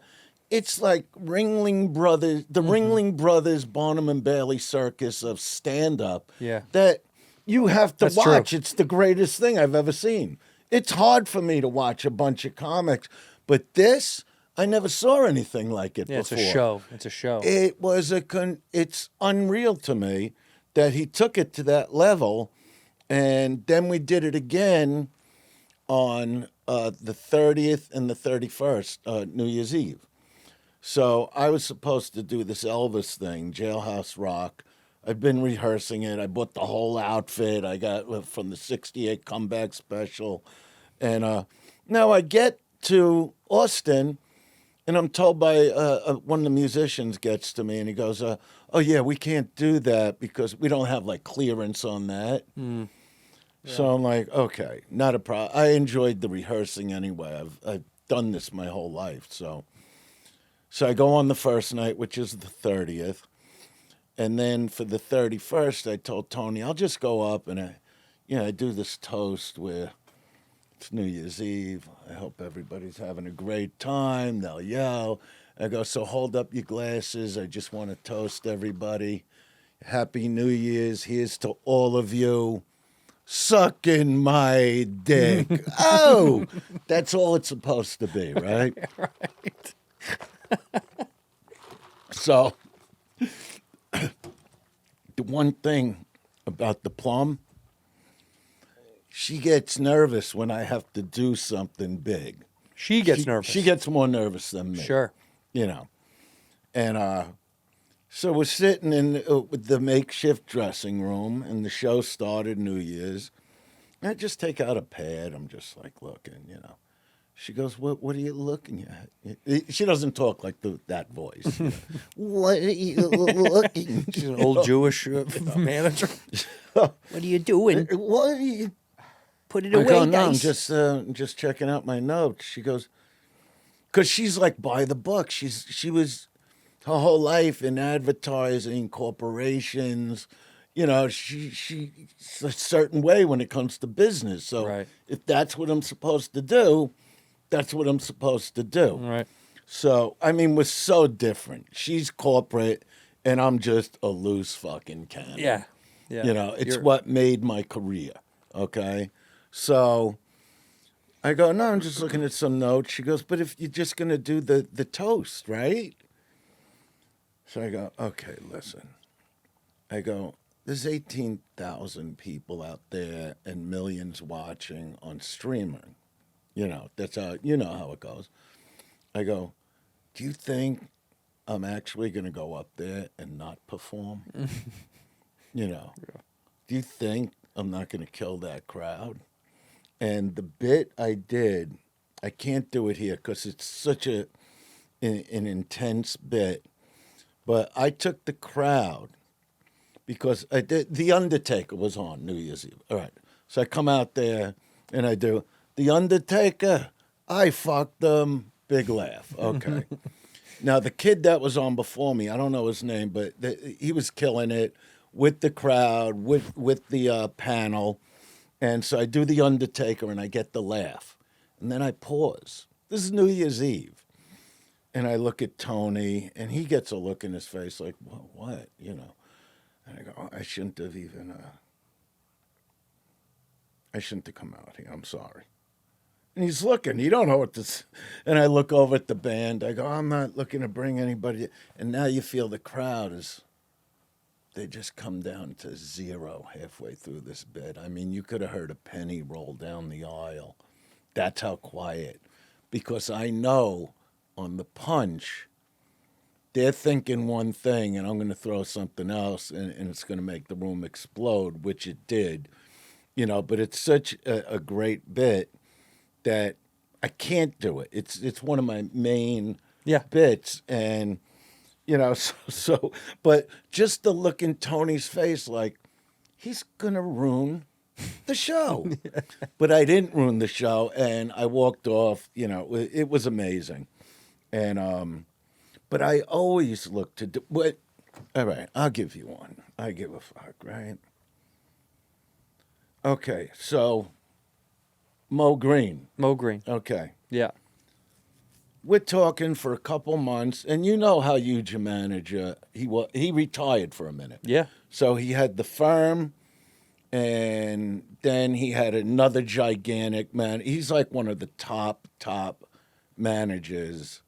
It's like Ringling Brothers, the Ringling Brothers, Barnum and Bailey circus of stand-up. Yeah. That you have to That's watch. true. It's the greatest thing I've ever seen. It's hard for me to watch a bunch of comics, but this, I never saw anything like it Yeah, it's before. a show. It's a show. It was it's unreal to me that he took it to that level, and then we did it again on the 30th and the 31st, New Year's Eve. So I was supposed to do this Elvis thing, Jailhouse Rock. I've been rehearsing it. I bought the whole outfit I got from the 68 comeback special. And now I get to Austin, and I'm told by one of the musicians gets to me, and he goes, oh, yeah, we can't do that because we don't have, like, clearance on that. Yeah. So I'm like, okay, not a problem. I enjoyed the rehearsing anyway. I've done this my whole life. So I go on the first night, which is the 30th. And then for the 31st, I told Tony, I'll just go up and I do this toast where it's New Year's Eve. I hope everybody's having a great time. They'll yell. I go, so hold up your glasses. I just want to toast everybody. Happy New Year's. Here's to all of you. Sucking my dick. Oh, that's all it's supposed to be, right? Right. So, the one thing about the Plum, she gets nervous when I have to do something big. She gets nervous. She gets more nervous than me. Sure. You know. And so we're sitting in the makeshift dressing room, and the show started New Year's. And I just take out a pad. I'm just like looking, you know. She goes, what are you looking at? She doesn't talk like that voice. You know. What are you looking at? She's an old Jewish manager. What are you doing? What are you? Put it I away, go, no, I'm guys. just checking out my notes. She goes, because she's like by the book. She was her whole life in advertising, corporations. You know, she's a certain way when it comes to business. So Right. if that's what I'm supposed to do, that's what I'm supposed to do. Right. So, I mean, we're so different. She's corporate, and I'm just a loose fucking cannon. Yeah. Yeah. You know, it's You're- what made my career, okay? So I go, no, I'm just looking at some notes. She goes, but if you're just going to do the toast, right? So I go, okay, listen. I go, there's 18,000 people out there and millions watching on streaming. You know, that's how, you know how it goes. I go, do you think I'm actually going to go up there and not perform? You know, do you think I'm not going to kill that crowd? And the bit I did, I can't do it here because it's such an intense bit, but I took the crowd because I did, The Undertaker was on New Year's Eve. All right. So I come out there and I do, The Undertaker, I fucked them, big laugh. Okay. Now, the kid that was on before me, I don't know his name, but he was killing it with the crowd, with the panel. And so I do The Undertaker and I get the laugh. And then I pause. This is New Year's Eve. And I look at Tony and he gets a look in his face like, what? You know. And I go, oh, I shouldn't have come out here. I'm sorry. And he's looking. You don't know what this. And I look over at the band. I go, I'm not looking to bring anybody. And now you feel the crowd is, they just come down to zero halfway through this bit. I mean, you could have heard a penny roll down the aisle. That's how quiet. Because I know on the punch, they're thinking one thing, and I'm going to throw something else, and it's going to make the room explode, which it did. You know, but it's such a great bit that I can't do it. It's one of my main bits, and you know, so but just the look in Tony's face, like he's gonna ruin the show. But I didn't ruin the show, and I walked off. You know, it was amazing. And but I always look to do. But all right, I'll give you one. I give a fuck, right? Okay, so Mo Green. Mo Green. Okay. Yeah. We're talking for a couple months, and you know how huge a manager he was. He retired for a minute. Yeah. So he had the firm, and then he had another gigantic man. He's like one of the top managers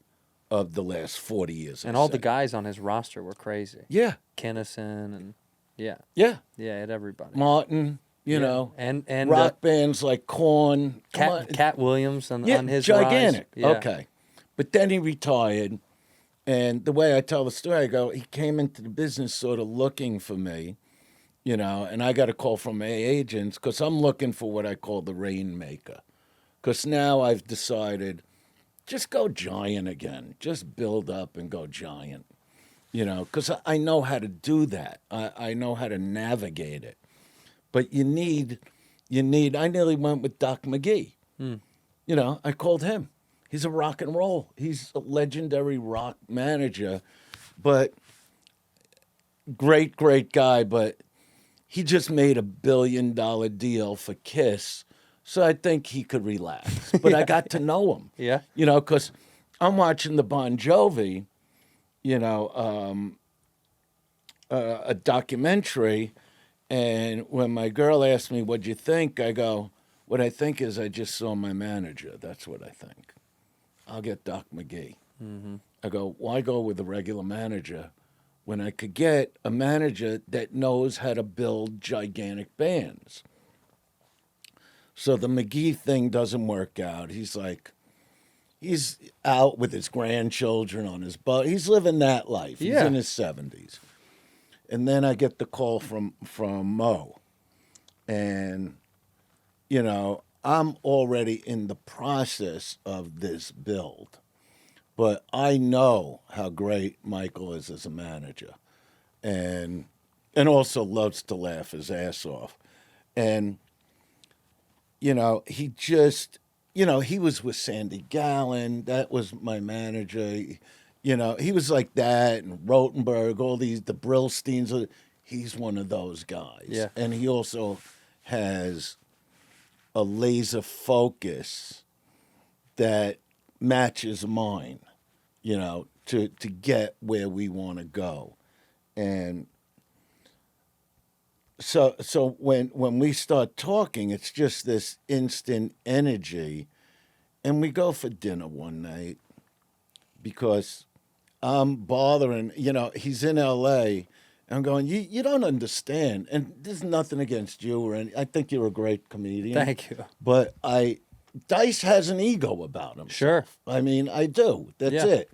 of the last 40 years. And all the guys on his roster were crazy. Yeah. Kinnison and yeah. Yeah. Yeah, had everybody. Martin, you Yeah. know. And rock bands like Korn. Cat Williams on his gigantic. rise. Yeah. Okay. But then he retired, and the way I tell the story, I go, he came into the business sort of looking for me, you know, and I got a call from my agents because I'm looking for what I call the rainmaker. Because now I've decided, just go giant again. Just build up and go giant, you know, because I know how to do that. I know how to navigate it. But you need, I nearly went with Doc McGee. You know, I called him. He's a rock and roll. He's a legendary rock manager, but great guy. But he just made $1 billion deal for Kiss, so I think he could relax. But I got to know him. Yeah. You know, because I'm watching the Bon Jovi, you know, a documentary, and when my girl asked me, what'd you think? I go, what I think is I just saw my manager. That's what I think. I'll get Doc McGee. Mm-hmm. I go, why go with a regular manager when I could get a manager that knows how to build gigantic bands? So the McGee thing doesn't work out. He's out with his grandchildren on his boat. He's living that life. He's in his 70s. And then I get the call from Mo. And, you know, I'm already in the process of this build, but I know how great Michael is as a manager, and also loves to laugh his ass off. And, you know, he just, you know, he was with Sandy Gallen. That was my manager. You know, he was like that, and Rotenberg, all the Brillsteins. He's one of those guys. Yeah. And he also has a laser focus that matches mine, you know, to get where we want to go. And so when we start talking, it's just this instant energy. And we go for dinner one night because I'm bothering, you know, he's in L.A., I'm going, you don't understand. And there's nothing against you or any. I think you're a great comedian. Thank you. But Dice has an ego about him. Sure. I mean, I do. That's it.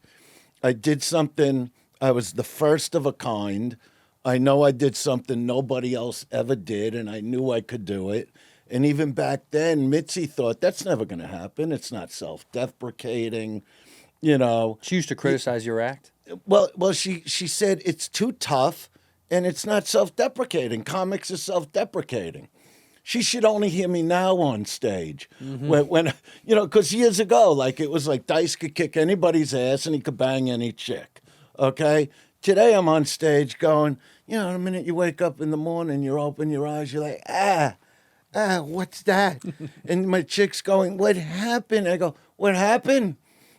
I did something. I was the first of a kind. I know I did something nobody else ever did, and I knew I could do it. And even back then, Mitzi thought, that's never going to happen. It's not self-deprecating, you know. She used to criticize your act? Well, she said it's too tough. And it's not self-deprecating. Comics is self-deprecating. She should only hear me now on stage. Mm-hmm. When you know, because years ago, like it was like Dice could kick anybody's ass and he could bang any chick. Okay? Today I'm on stage going, you know, the minute you wake up in the morning, you open your eyes, you're like, what's that? And my chick's going, what happened? I go, what happened?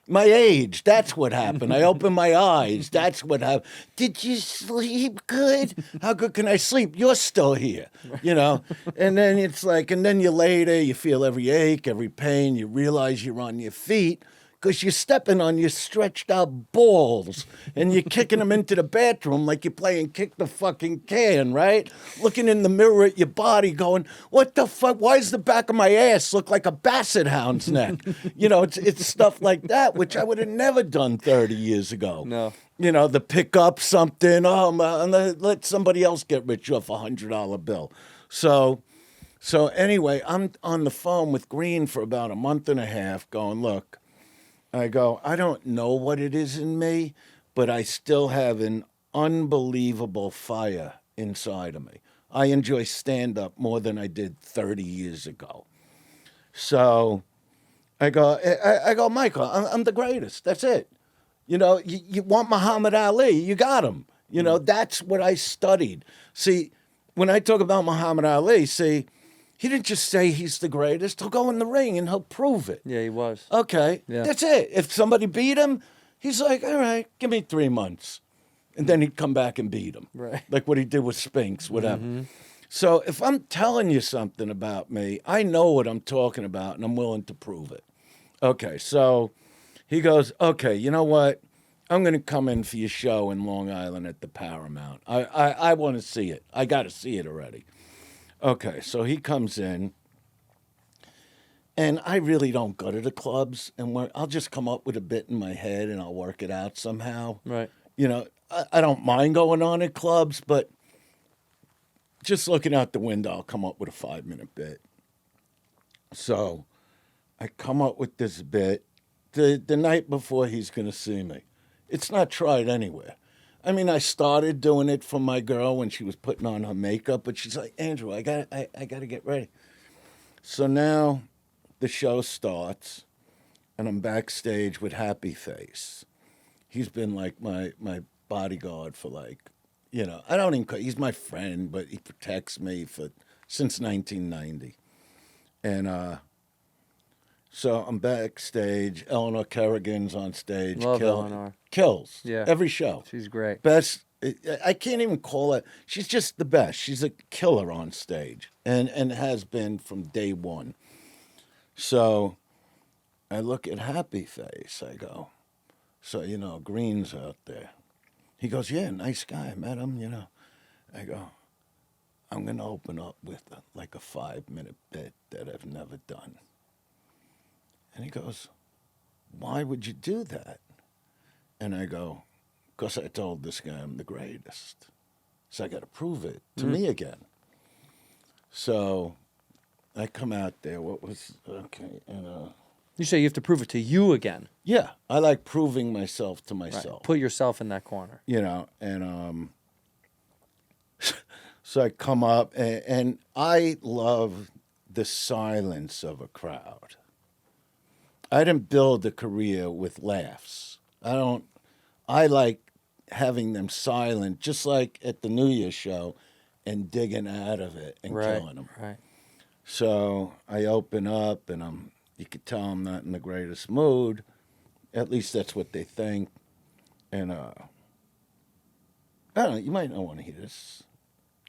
My age, that's what happened. I opened my eyes, that's what happened. Did you sleep good? How good can I sleep? You're still here, you know? And then it's like, and then you later, you feel every ache, every pain, you realize you're on your feet because you're stepping on your stretched out balls and you're kicking them into the bathroom like you're playing kick the fucking can, right? Looking in the mirror at your body going, what the fuck? Why does the back of my ass look like a basset hound's neck? You know, it's stuff like that, which I would have never done 30 years ago. No. You know, the pick up something, let somebody else get rich off a $100 bill. So anyway, I'm on the phone with Green for about a month and a half going, look, I go, I don't know what it is in me, but I still have an unbelievable fire inside of me. I enjoy stand-up more than I did 30 years ago. So I go, Michael, I'm the greatest. That's it. You know, you want Muhammad Ali, you got him. You know, that's what I studied. See, when I talk about Muhammad Ali, see, he didn't just say he's the greatest. He'll go in the ring and he'll prove it. Yeah, he was. Okay, Yeah. that's it. If somebody beat him, he's like, all right, give me 3 months. And then he'd come back and beat him. Right. Like what he did with Spinks, whatever. So if I'm telling you something about me, I know what I'm talking about and I'm willing to prove it. Okay, so he goes, okay, you know what? I'm going to come in for your show in Long Island at the Paramount. I want to see it. I got to see it already. Okay, so he comes in, and I really don't go to the clubs, and I'll just come up with a bit in my head, and I'll work it out somehow. Right. You know, I don't mind going on at clubs, but just looking out the window, I'll come up with a 5-minute bit. So I come up with this bit the night before he's going to see me. It's not tried anywhere. I mean, I started doing it for my girl when she was putting on her makeup, but she's like, Andrew, I got to get ready. So now the show starts, and I'm backstage with Happy Face. He's been like my bodyguard for like, you know, I don't even, he's my friend, but he protects me since 1990. And so I'm backstage. Eleanor Kerrigan's on stage. Love Eleanor. Kills. Yeah. Every show. She's great. Best. I can't even call it. She's just the best. She's a killer on stage and has been from day one. So I look at Happy Face. I go, so, you know, Green's out there. He goes, yeah, nice guy. Met him, you know. I go, I'm going to open up with like a 5-minute bit that I've never done. And he goes, why would you do that? And I go, because I told this guy I'm the greatest. So I got to prove it to me again. So I come out there. And You say you have to prove it to you again. yeah, I like proving myself to myself. Right. Put yourself in that corner. You know, and so I come up, and I love the silence of a crowd. I didn't build a career with laughs. I like having them silent, just like at the New Year's show, and digging out of it and killing them. Right. So I open up, and you could tell I'm not in the greatest mood. At least that's what they think. And I don't know, you might not want to hear this.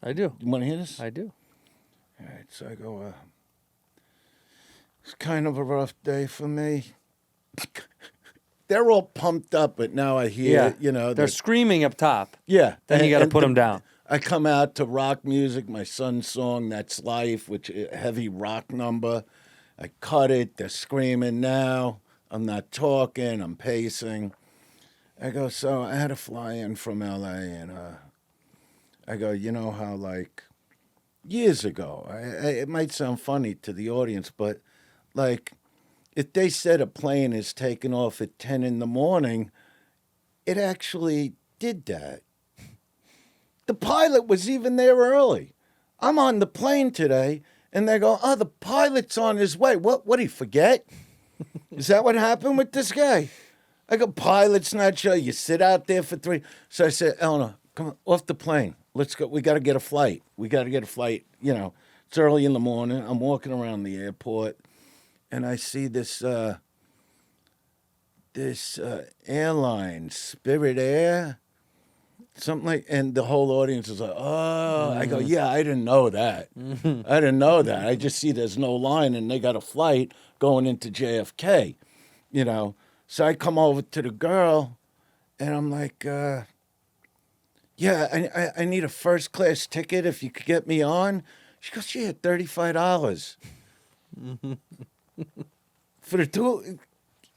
I do. You want to hear this? I do. All right, so I go, it's kind of a rough day for me. They're all pumped up, but now I hear, you know. They're screaming up top. Yeah. Then you got to and put them down. I come out to rock music, my son's song, That's Life, which is a heavy rock number. I cut it. They're screaming now. I'm not talking. I'm pacing. I go, so I had to fly in from L.A., and I go, you know how, like, years ago, it might sound funny to the audience, but, like, if they said a plane is taking off at 10 in the morning, it actually did that. The pilot was even there early. I'm on the plane today, and they go, oh, the pilot's on his way. What did he forget? Is that what happened with this guy? I go, pilot's not sure. You sit out there for 3. So I said, Eleanor, come on, off the plane. Let's go. We got to get a flight. You know, it's early in the morning. I'm walking around the airport, and I see this airline, Spirit Air, something like, and the whole audience is like, oh. I go, yeah, I didn't know that. I didn't know that. I just see there's no line, and they got a flight going into JFK, you know. So I come over to the girl, and I'm like, yeah, I need a first-class ticket if you could get me on. She goes, yeah, $35. For the two,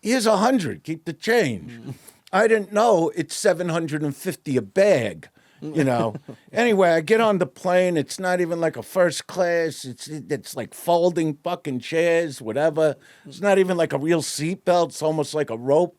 here's $100. Keep the change. I didn't know it's $750 a bag, you know. Anyway, I get on the plane. It's not even like a first class. It's like folding fucking chairs, whatever. It's not even like a real seatbelt. It's almost like a rope.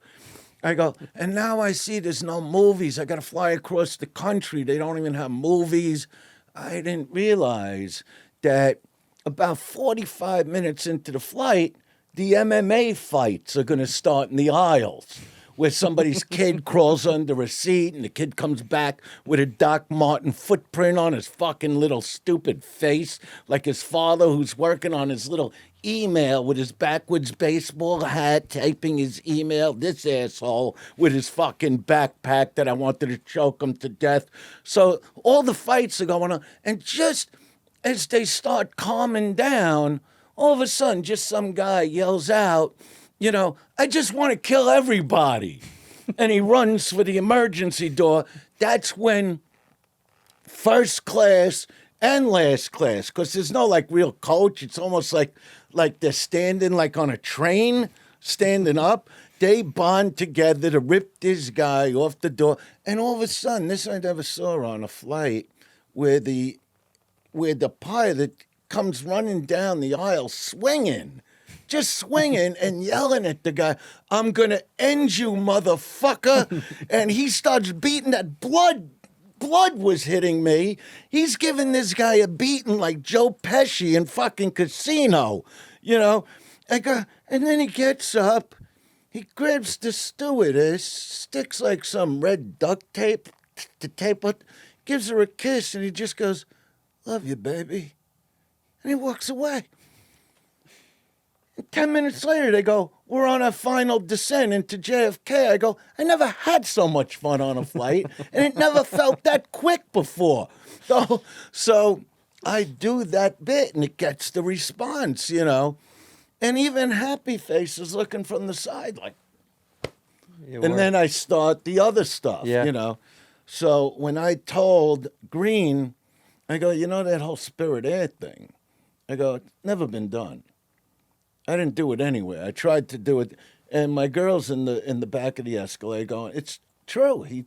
I go, and now I see there's no movies. I got to fly across the country. They don't even have movies. I didn't realize that about 45 minutes into the flight, the MMA fights are going to start in the aisles, where somebody's kid crawls under a seat and the kid comes back with a Doc Martin footprint on his fucking little stupid face, like his father who's working on his little email with his backwards baseball hat, typing his email, this asshole with his fucking backpack that I wanted to choke him to death. So all the fights are going on, and just as they start calming down, all of a sudden, just some guy yells out, you know, I just want to kill everybody. And he runs for the emergency door. That's when first class and last class, because there's no like real coach. It's almost like they're standing like on a train, standing up. They bond together to rip this guy off the door. And all of a sudden, this I never saw on a flight, where the pilot comes running down the aisle swinging, just swinging and yelling at the guy, I'm going to end you, motherfucker. And he starts beating that blood. Blood was hitting me. He's giving this guy a beating like Joe Pesci in fucking Casino, you know. And then he gets up, he grabs the stewardess, sticks like some red duct tape to tape it, gives her a kiss, and he just goes, love you, baby. And he walks away. And 10 minutes later, they go, we're on our final descent into JFK. I go, I never had so much fun on a flight, and it never felt that quick before. So I do that bit, and it gets the response, you know. And even Happy Face is looking from the side like, and then I start the other stuff, you know. So when I told Green, I go, you know that whole Spirit Air thing? I go, it's never been done. I didn't do it anyway. I tried to do it, and my girl's in the back of the Escalade going, it's true. He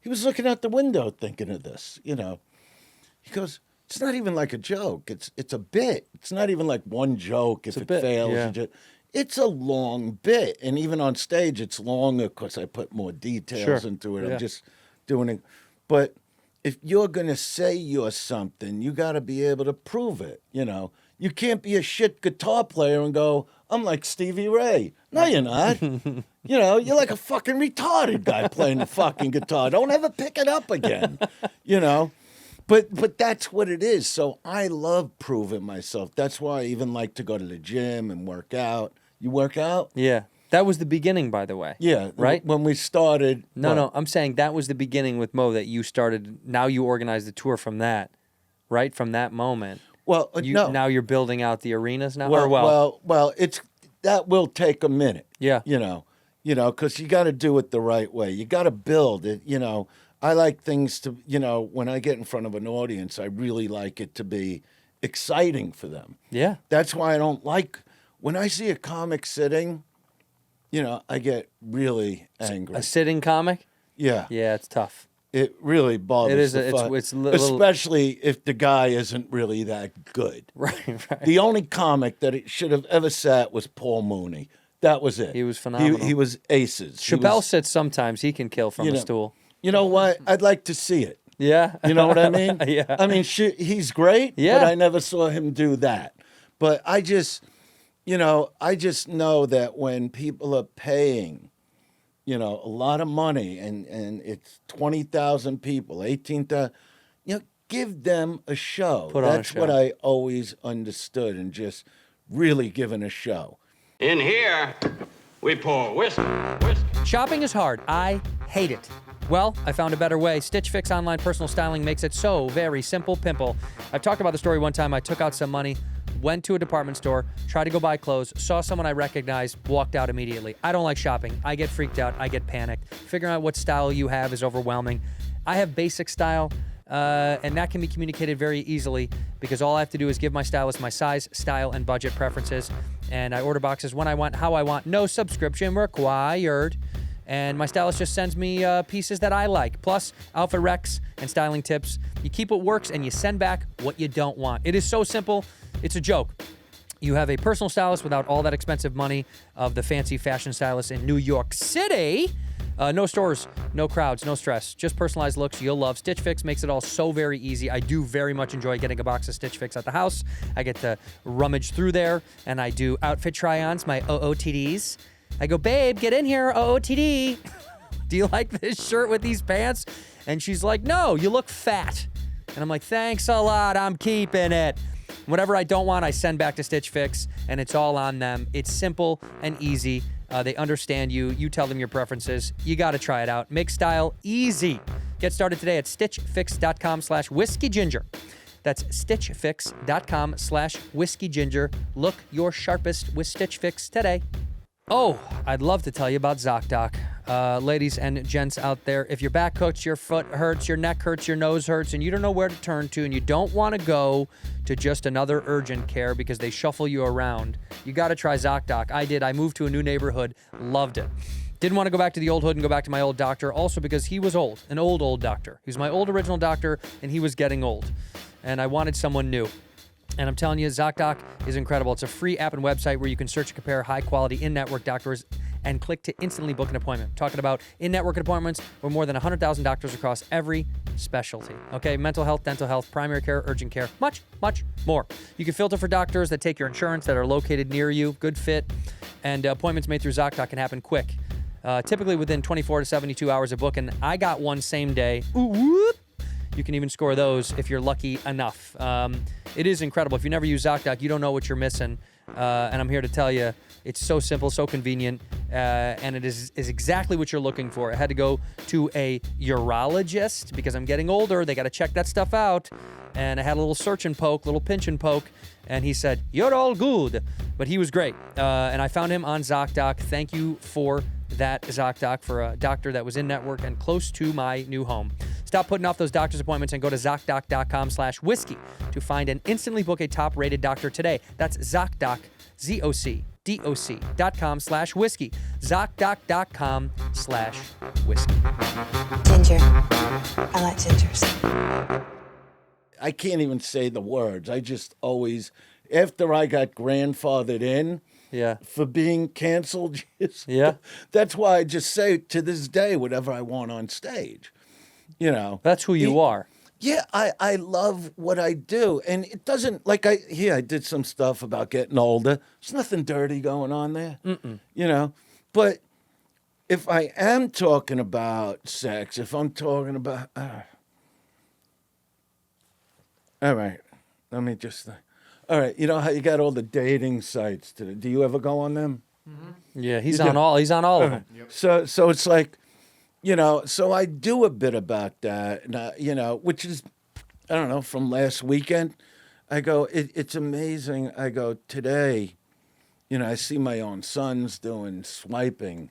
was looking out the window thinking of this, you know. He goes, it's not even like a joke. It's a bit. It's not even like one joke if it fails. Yeah. It's a long bit, and even on stage, it's longer because I put more details into it. Yeah. I'm just doing it. But if you're going to say you're something, you got to be able to prove it, you know. You can't be a shit guitar player and go, I'm like Stevie Ray. No, you're not. You know, you're like a fucking retarded guy playing the fucking guitar. Don't ever pick it up again, you know. But that's what it is. So I love proving myself. That's why I even like to go to the gym and work out. You work out? Yeah. That was the beginning, by the way. Yeah. Right? When we started. No, I'm saying that was the beginning with Mo, that you started. Now you organize the tour from that, right? From that moment. Well, no. Now you're building out the arenas now? Well, that will take a minute. Yeah. You know, because you got to do it the right way. You got to build it, you know. I like things to, you know, when I get in front of an audience, I really like it to be exciting for them. Yeah. That's why I don't like, when I see a comic sitting, you know, I get really angry. A sitting comic? Yeah. Yeah, it's tough. It really bothers It is. the fun. It's little, especially if the guy isn't really that good. Right. The only comic that it should have ever sat was Paul Mooney. That was it. He was phenomenal. He was aces. Chappelle sits sometimes. He can kill from a stool. You know what? I'd like to see it. Yeah. You know what I mean? Yeah. I mean, he's great, yeah. But I never saw him do that. But I just know that when people are paying, you know, a lot of money and it's 20,000 people, 18,000, you know, give them a show. That's what I always understood, and just really giving a show. In here, we pour whiskey. Shopping is hard. I hate it. Well, I found a better way. Stitch Fix Online Personal Styling makes it so very simple. Pimple. I've talked about the story one time. I took out some money, went to a department store, tried to go buy clothes, saw someone I recognized, walked out immediately. I don't like shopping. I get freaked out. I get panicked. Figuring out what style you have is overwhelming. I have basic style, and that can be communicated very easily because all I have to do is give my stylist my size, style, and budget preferences. And I order boxes when I want, how I want. No subscription required. And my stylist just sends me pieces that I like, plus outfit recs and styling tips. You keep what works and you send back what you don't want. It is so simple. It's a joke. You have a personal stylist without all that expensive money of the fancy fashion stylists in New York City. No stores, no crowds, no stress. Just personalized looks you'll love. Stitch Fix makes it all so very easy. I do very much enjoy getting a box of Stitch Fix at the house. I get to rummage through there, and I do outfit try-ons, my OOTDs. I go, babe, get in here, OOTD. Do you like this shirt with these pants? And she's like, no, you look fat. And I'm like, thanks a lot, I'm keeping it. Whatever I don't want, I send back to Stitch Fix, and it's all on them. It's simple and easy. They understand you. You tell them your preferences. You got to try it out. Make style easy. Get started today at stitchfix.com/whiskeyginger. That's stitchfix.com/whiskeyginger. Look your sharpest with Stitch Fix today. Oh, I'd love to tell you about ZocDoc. Ladies and gents out there, if your back hurts, your foot hurts, your neck hurts, your nose hurts, and you don't know where to turn to, and you don't want to go to just another urgent care because they shuffle you around, you got to try ZocDoc. I did. I moved to a new neighborhood. Loved it. Didn't want to go back to the old hood and go back to my old doctor, also because he was old, an old doctor. He was my old original doctor, and he was getting old. And I wanted someone new. And I'm telling you, ZocDoc is incredible. It's a free app and website where you can search and compare high-quality in-network doctors and click to instantly book an appointment. Talking about in-network appointments with more than 100,000 doctors across every specialty. Okay, mental health, dental health, primary care, urgent care, much, much more. You can filter for doctors that take your insurance that are located near you, good fit, and appointments made through ZocDoc can happen quick. Typically within 24 to 72 hours of booking. I got one same day. Ooh, whoop. You can even score those if you're lucky enough. It is incredible. If you never use ZocDoc, you don't know what you're missing. And I'm here to tell you, it's so simple, so convenient, and it is exactly what you're looking for. I had to go to a urologist because I'm getting older. They got to check that stuff out. And I had a little search and poke, little pinch and poke, and he said, you're all good. But he was great. And I found him on ZocDoc. Thank you for that, ZocDoc, for a doctor that was in network and close to my new home. Stop putting off those doctor's appointments and go to ZocDoc.com/whiskey to find and instantly book a top-rated doctor today. That's ZocDoc, ZocDoc.com/whiskey. ZocDoc.com/whiskey. Ginger. I like gingers. I can't even say the words. I just always, after I got grandfathered in for being canceled, that's why I just say to this day whatever I want on stage. You know, that's who you are. Yeah, I love what I do, and it doesn't I did some stuff about getting older. There's nothing dirty going on there. You know, but if I am talking about sex, if I'm talking about, all right, let me just. All right, you know how you got all the dating sites today? Do you ever go on them? Mm-hmm. Yeah, he's on all of them. Yep. So it's like. You know, so I do a bit about that, and, you know, which is, I don't know, from last weekend. I go, it's amazing. I go, today, you know, I see my own sons doing swiping.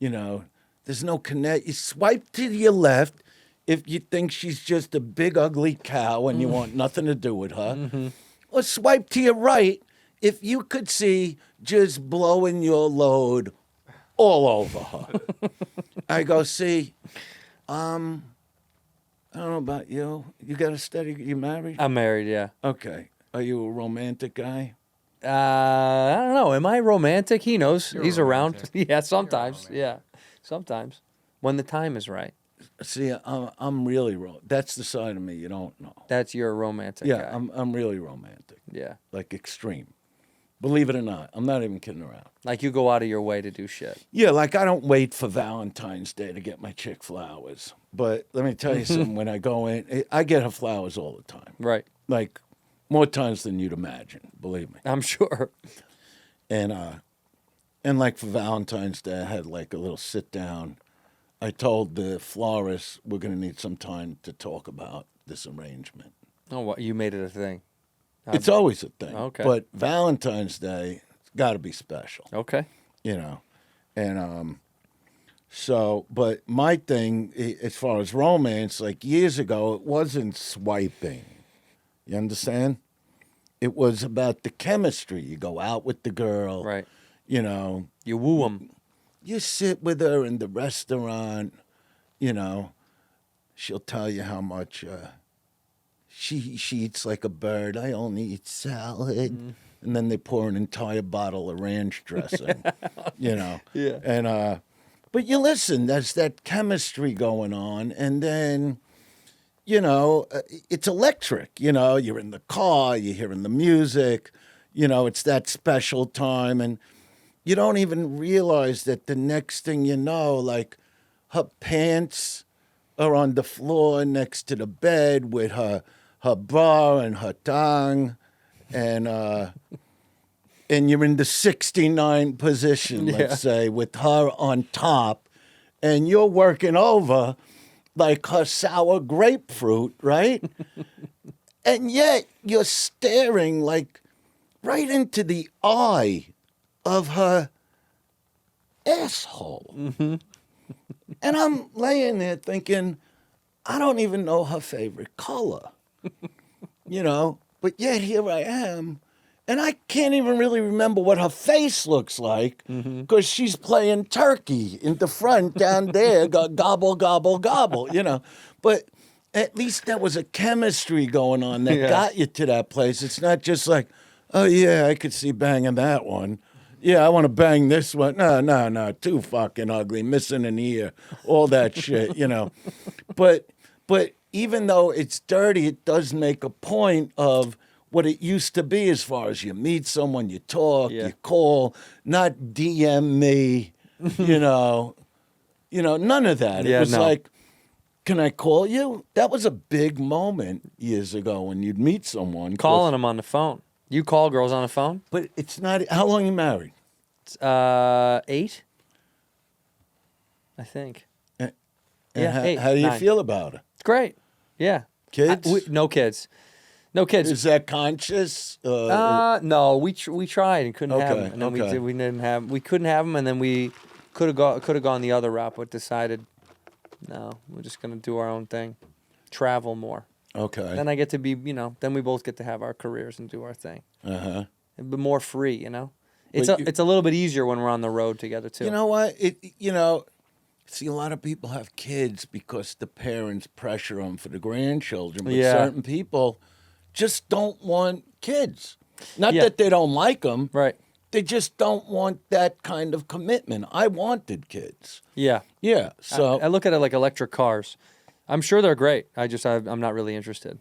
You know, there's no connect. You swipe to your left if you think she's just a big, ugly cow and you want nothing to do with her. Or swipe to your right if you could see just blowing your load all over her. I go, see, I don't know about you. You got a steady, you married? I'm married, yeah. Okay. Are you a romantic guy? I don't know. Am I romantic? He knows. He's around. romantic. Yeah, sometimes. Yeah, sometimes. When the time is right. See, I'm really that's the side of me you don't know. That's your romantic guy. Yeah, I'm really romantic. Yeah. Like extreme. Believe it or not, I'm not even kidding around. Like you go out of your way to do shit. Yeah, like I don't wait for Valentine's Day to get my chick flowers. But let me tell you something, when I go in, I get her flowers all the time. Right. Like more times than you'd imagine, believe me. I'm sure. And like for Valentine's Day, I had like a little sit down. I told the florist we're going to need some time to talk about this arrangement. Oh, what? You made it a thing. It's always a thing. Okay. But Valentine's Day, it's got to be special. Okay. You know, and so, but my thing, as far as romance, like years ago, it wasn't swiping. You understand? It was about the chemistry. You go out with the girl. Right. You know. You woo them. You sit with her in the restaurant. You know, she'll tell you how much she eats like a bird. I only eat salad. Mm-hmm. And then they pour an entire bottle of ranch dressing. You know. Yeah. And But you listen, there's that chemistry going on, and then, you know, it's electric. You know, you're in the car, you're hearing the music, you know, it's that special time, and you don't even realize that the next thing you know, like, her pants are on the floor next to the bed with her bra and her tongue, and you're in the 69 position, let's say, with her on top, and you're working over like her sour grapefruit, right? And yet you're staring like right into the eye of her asshole. And I'm laying there thinking, I don't even know her favorite color, you know, but yet here I am. And I can't even really remember what her face looks like because she's playing turkey in the front down there, gobble, gobble, gobble, you know. But at least there was a chemistry going on that got you to that place. It's not just like, oh, yeah, I could see banging that one. Yeah, I want to bang this one. No, too fucking ugly, missing an ear, all that shit, you know. But even though it's dirty, it does make a point of what it used to be as far as you meet someone, you talk, you call, not DM me, you know, none of that. It was like, can I call you? That was a big moment years ago when you'd meet someone. Calling them on the phone. You call girls on the phone? But it's not, how long you married? It's, 8, I think. And 8, how do you 9. feel about it? It's great. Yeah. Kids? No kids. No kids. Is that conscious? No, we tried and couldn't have them, and then okay. we couldn't have them, and then we could have gone the other route, but decided no, we're just gonna do our own thing, travel more. Okay. Then I get to be, you know, then we both get to have our careers and do our thing. But more free, you know. It's a little bit easier when we're on the road together too. You know what? See, a lot of people have kids because the parents pressure them for the grandchildren, but certain people just don't want kids. Not that they don't like them. Right. They just don't want that kind of commitment. I wanted kids. Yeah. Yeah. So I look at it like electric cars. I'm sure they're great. I'm not really interested.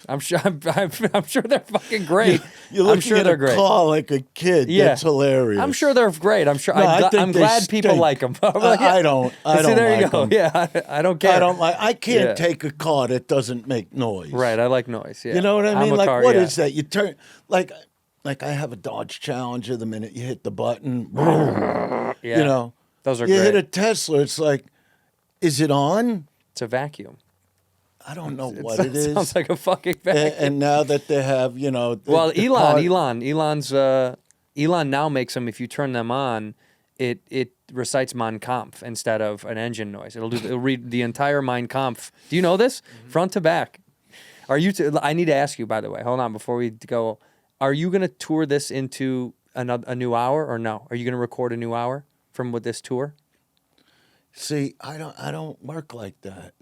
I'm sure they're fucking great. you're looking I'm sure at they're a great. car like a kid. Yeah. That's hilarious. I'm sure they're great. I'm sure. No, I think I'm they glad people stink. like them. I don't. I See, don't there like you go. them. Yeah, I don't care. I can't take a car that doesn't make noise. Right. I like noise. Yeah. You know what I mean? I'm a Like, car, what yeah. is that? You turn like I have a Dodge Challenger. The minute you hit the button, Yeah. you know, Those are you great. hit a Tesla. It's like, is it on? It's a vacuum. I don't know what it is. Sounds like a fucking vacuum. And now that they have, you know, Well, the Elon's Elon now makes them. If you turn them on, it recites Mein Kampf instead of an engine noise. It'll read the entire Mein Kampf. Do you know this front to back? Are you? I need to ask you, by the way. Hold on, before we go. Are you going to tour this into a new hour or no? Are you going to record a new hour from with this tour? See, I don't work like that.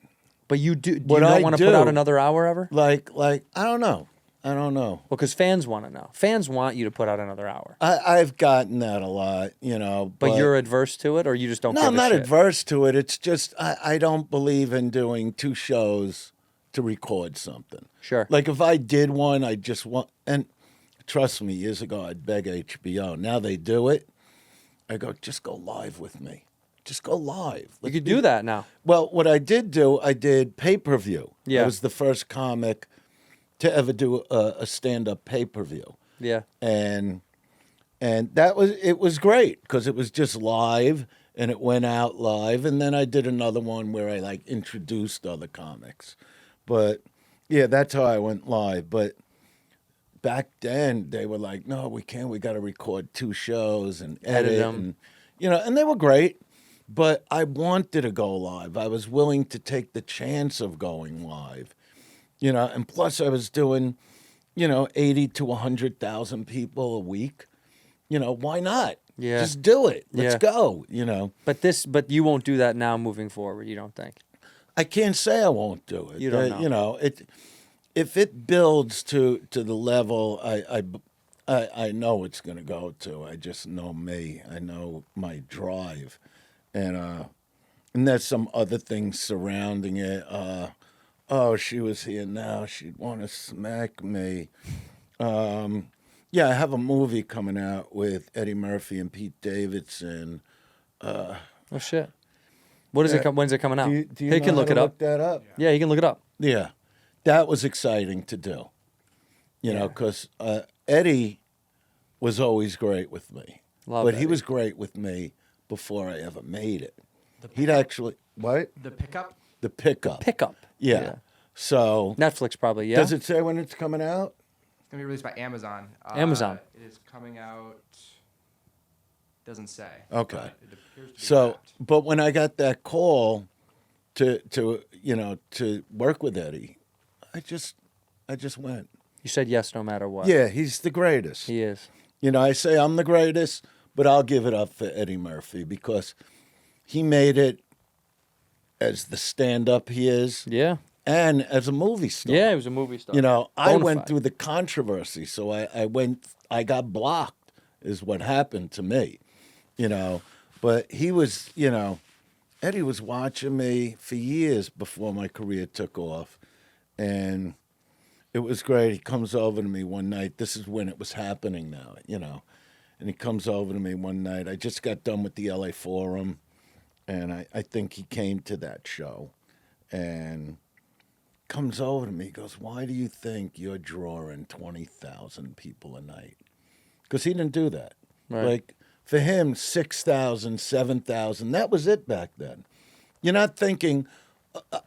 But you do. Do What you not I want to put out do- another hour ever? Like I don't know. Well, because fans want to know. Fans want you to put out another hour. I've gotten that a lot, you know. But you're adverse to it, or you just don't. No, give I'm a not shit? adverse to it. It's just I don't believe in doing 2 shows to record something. Sure. Like if I did one, I just want, and trust me, years ago I'd beg HBO. Now they do it. I go, just go live with me. Just go live. You could do that now. Well, what I did do, I did pay-per-view. Yeah. I was the first comic to ever do a stand-up pay-per-view. Yeah. And it was great because it was just live and it went out live. And then I did another one where I like introduced other comics. But yeah, that's how I went live. But back then they were like, no, we can't. We got to record 2 shows and edit them. and, you know, and they were great. But I wanted to go live. I was willing to take the chance of going live, you know, and plus I was doing, you know, 80 to 100,000 people a week. You know, why not? Yeah. Just do it. Let's Yeah. go, you know. But you won't do that now moving forward, you don't think? I can't say I won't do it. You don't know. You know, if it builds to the level I know it's going to go to. I just know me. I know my drive. And there's some other things surrounding it. Oh, she was here now. She'd want to smack me. Yeah, I have a movie coming out with Eddie Murphy and Pete Davidson. Oh shit. What is it? When's it coming out? Do you He know can how look to it up. Look that up. Yeah, he can look it up. Yeah, that was exciting to do. You know, because Eddie was always great with me, Love but he Eddie. was great with me before I ever made it. He'd actually what? The pickup? The pickup. Pickup. Yeah. So Netflix probably. Yeah. does it say when it's coming out? It's going to be released by Amazon. Amazon. It is coming out. Doesn't say. Okay. But it appears to be So, wrapped. but when I got that call to work with Eddie, I just went. You said yes no matter what. Yeah, he's the greatest. He is. You know, I say I'm the greatest, but I'll give it up for Eddie Murphy because he made it as the stand-up he is Yeah. and as a movie star. Yeah, he was a movie star. You know, I Bona went fide. through the controversy, so I got blocked is what happened to me, you know. But he was, you know, Eddie was watching me for years before my career took off. And it was great. He comes over to me one night. This is when it was happening now, you know. And he comes over to me one night. I just got done with the LA Forum, and I think he came to that show. And comes over to me, goes, "Why do you think you're drawing 20,000 people a night?" Because he didn't do that. Right. Like, for him, 6,000, 7,000, that was it back then. You're not thinking,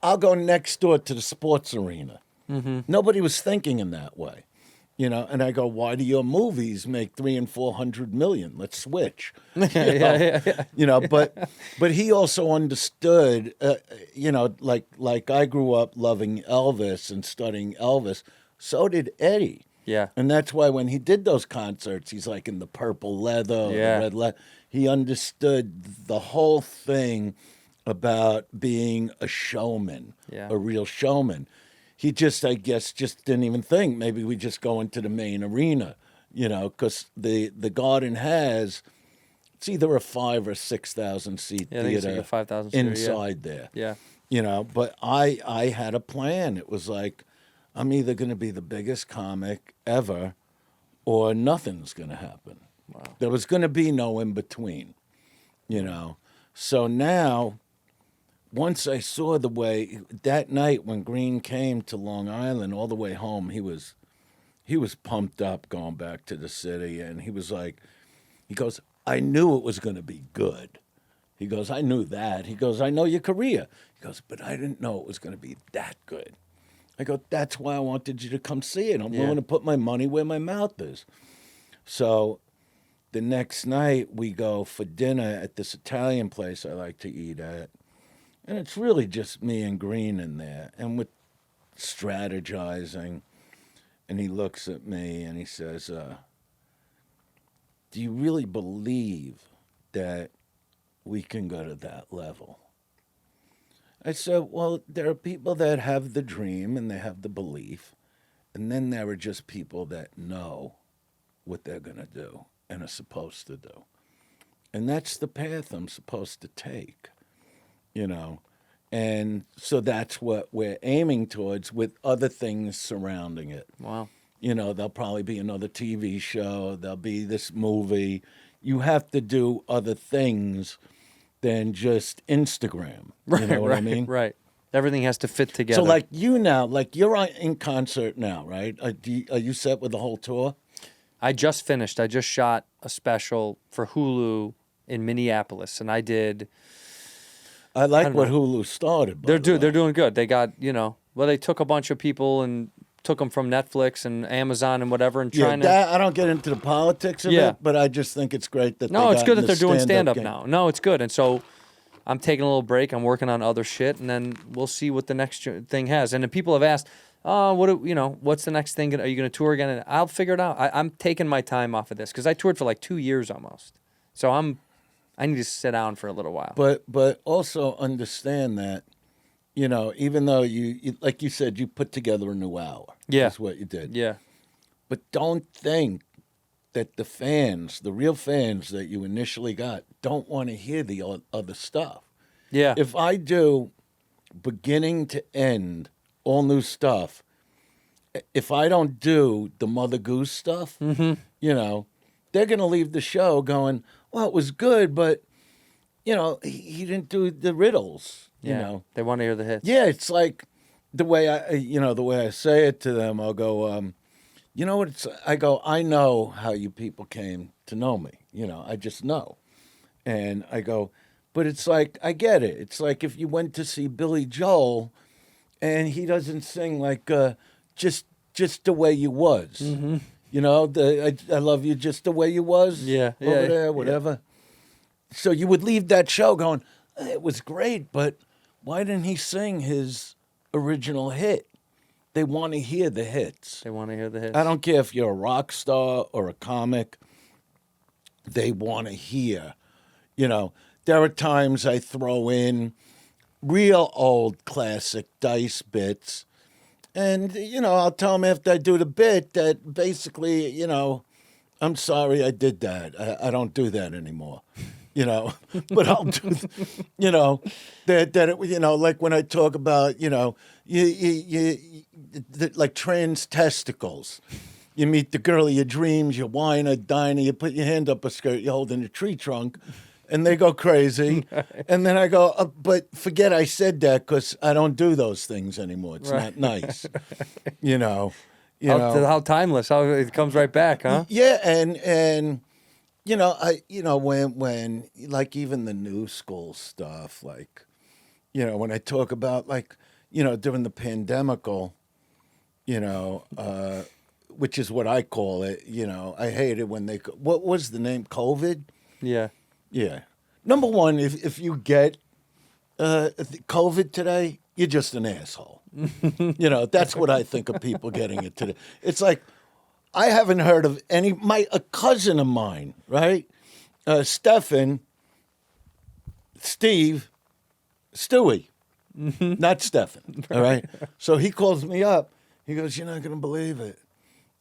I'll go next door to the sports arena. Mm-hmm. Nobody was thinking in that way. You know, and I go, "Why do your movies make 300 and 400 million? Let's switch." You know, but he also understood, you know, like I grew up loving Elvis and studying Elvis. So did Eddie. Yeah. And that's why when he did those concerts, he's like in the purple leather, or Yeah. the red leather. He understood the whole thing about being a showman, Yeah. a real showman. He just, I guess, just didn't even think maybe we just go into the main arena, you know, because the Garden has, it's either a 5,000 or 6,000 seat Yeah, I think it's theater like a 5,000 seater, yeah. inside there. Yeah. You know, but I had a plan. It was like, I'm either going to be the biggest comic ever or nothing's going to happen. Wow. There was going to be no in between, you know. So now, once I saw the way, that night when Green came to Long Island all the way home, he was pumped up going back to the city. And he was like, he goes, "I knew it was going to be good." He goes, "I knew that." He goes, "I know your career." He goes, "But I didn't know it was going to be that good." I go, "That's why I wanted you to come see it. I'm willing to put my money where my mouth is." So the next night we go for dinner at this Italian place I like to eat at. And it's really just me and Green in there. And we're strategizing. And he looks at me and he says, "Do you really believe that we can go to that level?" I said, "Well, there are people that have the dream and they have the belief. And then there are just people that know what they're going to do and are supposed to do. And that's the path I'm supposed to take, you know. And so that's what we're aiming towards with other things surrounding it. Wow. You know, there'll probably be another TV show. There'll be this movie. You have to do other things than just Instagram. You know what I mean? Right. Everything has to fit together. So, like you now, like you're in concert now, right? Are you set with the whole tour? I just finished. I just shot a special for Hulu in Minneapolis, and I did. I like don't what know. Hulu started. They're doing good. They got, you know, well, they took a bunch of people and took them from Netflix and Amazon and whatever, and trying to. I don't get into the politics of it, but I just think it's great that. No, it's good that they're doing stand-up stand-up game. now. No, it's good, and so I'm taking a little break. I'm working on other shit, and then we'll see what the next thing has. And the people have asked, "Oh, what's the next thing? Are you going to tour again?" And I'll figure it out. I'm taking my time off of this because I toured for like 2 years almost. So I need to sit down for a little while. But also understand that, you know, even though you like you said, you put together a new hour. Yeah. That's what you did. Yeah. But don't think that the fans, the real fans that you initially got, don't want to hear the other stuff. Yeah. If I do beginning to end all new stuff, if I don't do the Mother Goose stuff, you know, they're going to leave the show going, well, it was good, but, you know, he didn't do the riddles, you know. They want to hear the hits. Yeah, it's like the way I say it to them, I'll go, you know what I go, I know how you people came to know me. You know, I just know. And I go, but it's like, I get it. It's like if you went to see Billy Joel and he doesn't sing like just the way you was. You know, I love you just the way you was. Yeah. Over there, whatever. So you would leave that show going, it was great, but why didn't he sing his original hit? They want to hear the hits. They want to hear the hits. I don't care if you're a rock star or a comic. They want to hear. You know, there are times I throw in real old classic Dice bits. And, you know, I'll tell them after I do the bit that basically, you know, I'm sorry I did that. I don't do that anymore. You know, but I'll do, you know, you know, like when I talk about, you know, like trans testicles. You meet the girl of your dreams, you whine or dine, you put your hand up a skirt, you hold in a tree trunk, and they go crazy. And then I go, but forget I said that because I don't do those things anymore. It's not nice. You know. How timeless. How it comes right back, huh? Yeah, and you know, when like even the new school stuff, like, you know, when I talk about like, you know, during the pandemical, you know, which is what I call it, you know, I hate it when what was the name? COVID? Yeah. Yeah. Number one, if you get COVID today, you're just an asshole. You know, that's what I think of people getting it today. It's like, I haven't heard of a cousin of mine, right? Stewie, not Stefan, all right? So he calls me up. He goes, you're not going to believe it.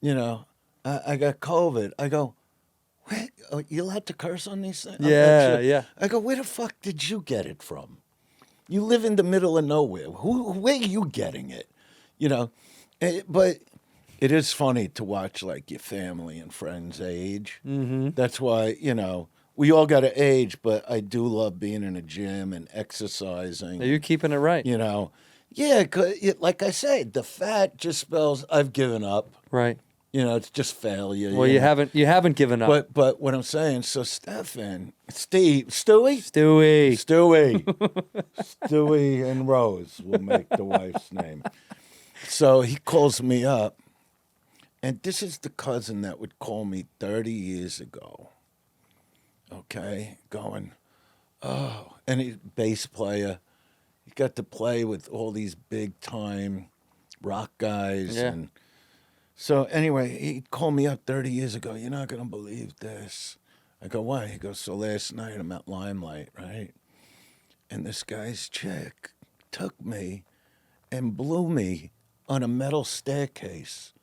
You know, I got COVID. I go, wait, are you allowed to curse on these things? Yeah. I go, where the fuck did you get it from? You live in the middle of nowhere. Where are you getting it? You know, but it is funny to watch like your family and friends age. Mm-hmm. That's why, you know, we all got to age, but I do love being in a gym and exercising. Are you keeping it right? You know, yeah, 'cause like I say, the fat just spells I've given up. Right. You know, it's just failure. Well, you haven't given up. But what I'm saying, so Stewie, Stewie and Rose will make the wife's name. So he calls me up, and this is the cousin that would call me 30 years ago. Okay, going, oh, and he's a bass player. He got to play with all these big time rock guys. Yeah. And so anyway, he called me up 30 years ago. You're not going to believe this. I go, why? He goes, so last night I'm at Limelight, right? And this guy's chick took me and blew me on a metal staircase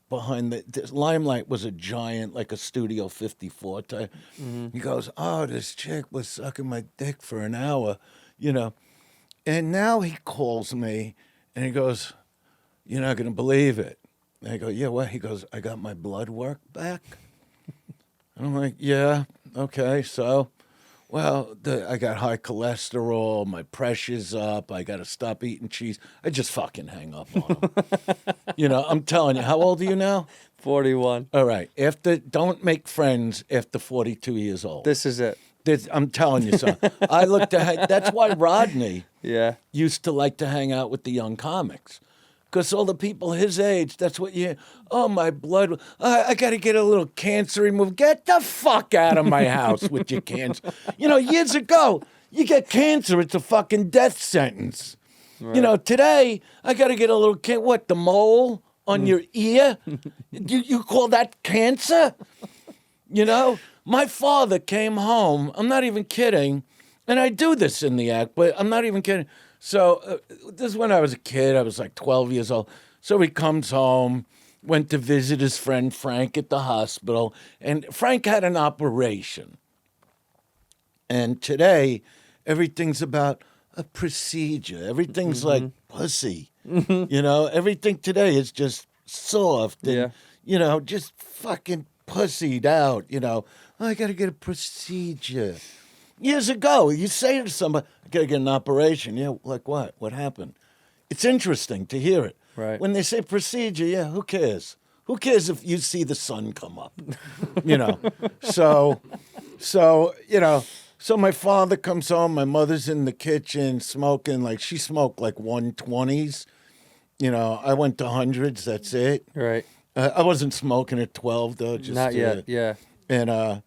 behind the Limelight was a giant, like a Studio 54 type. Mm-hmm. He goes, oh, this chick was sucking my dick for an hour, you know. And now he calls me and he goes, you're not going to believe it. And I go, yeah, what? He goes, I got my blood work back. And I'm like, yeah, okay, so, well, I got high cholesterol, my pressure's up, I got to stop eating cheese. I just fucking hang up on him. You know, I'm telling you, how old are you now? 41. All right, don't make friends after 42 years old. This is it. I'm telling you something. That's why Rodney used to like to hang out with the young comics. Because all the people his age, that's what oh, my blood, I got to get a little cancer removed. Get the fuck out of my house with your cancer. You know, years ago, you get cancer, it's a fucking death sentence. Right. You know, today, I got to get a little, the mole on your ear? You call that cancer? You know, my father came home, I'm not even kidding, and I do this in the act, but I'm not even kidding. So this is when I was a kid. I was like 12 years old. So he comes home, went to visit his friend Frank at the hospital, and Frank had an operation. And today, everything's about a procedure. Everything's like pussy. You know, everything today is just soft and, you know, just fucking pussied out. You know, I got to get a procedure. Years ago, you say to somebody, I got to get an operation. Yeah, like what? What happened? It's interesting to hear it. Right. When they say procedure, yeah, who cares? Who cares if you see the sun come up? You know, so, you know, so my father comes home, my mother's in the kitchen smoking, like she smoked like 120s. You know, I went to hundreds, that's it. Right. I wasn't smoking at 12 though. Just Not yet, yeah. And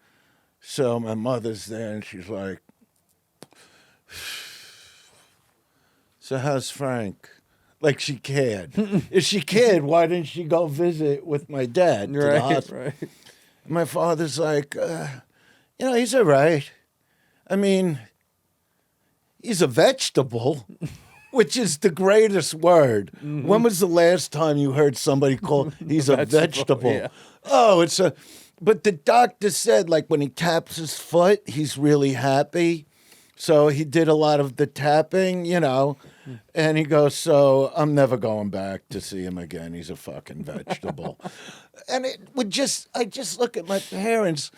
so my mother's there and she's like, so how's Frank? Like she cared. If she cared, why didn't she go visit with my dad to the hospital? Right. My father's like, you know, he's all right. I mean, he's a vegetable, which is the greatest word. When was the last time you heard somebody call he's a vegetable? Yeah. Oh, it's a. But the doctor said, like, when he taps his foot, he's really happy. So he did a lot of the tapping, you know. And he goes, so I'm never going back to see him again. He's a fucking vegetable. And it would just, I just look at my parents,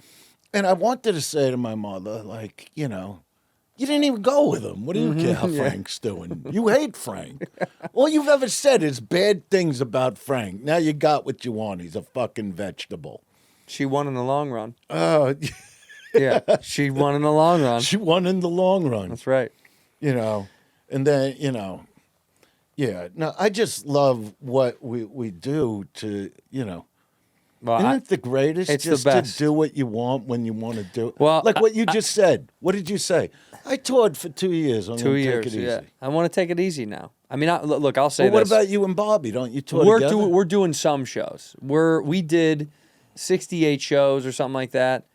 and I wanted to say to my mother, like, you know, you didn't even go with him. What do you care how Frank's doing? You hate Frank. All you've ever said is bad things about Frank. Now you got what you want. He's a fucking vegetable. She won in the long run. Oh, Yeah, she won in the long run. she won in the long run. That's right. You know, and then, you know, yeah. No, I just love what we do to, you know. Well, Isn't it the greatest it's the just best. to do what you want when you want to do it? Well, like what you just said. What did you say? I toured for 2 years. I'm 2 gonna years. Take it easy. Yeah, I want to take it easy now. I mean, look, I'll say Well, what this. about you and Bobby? Don't you tour together? We're doing some shows. We did 68 shows or something like that,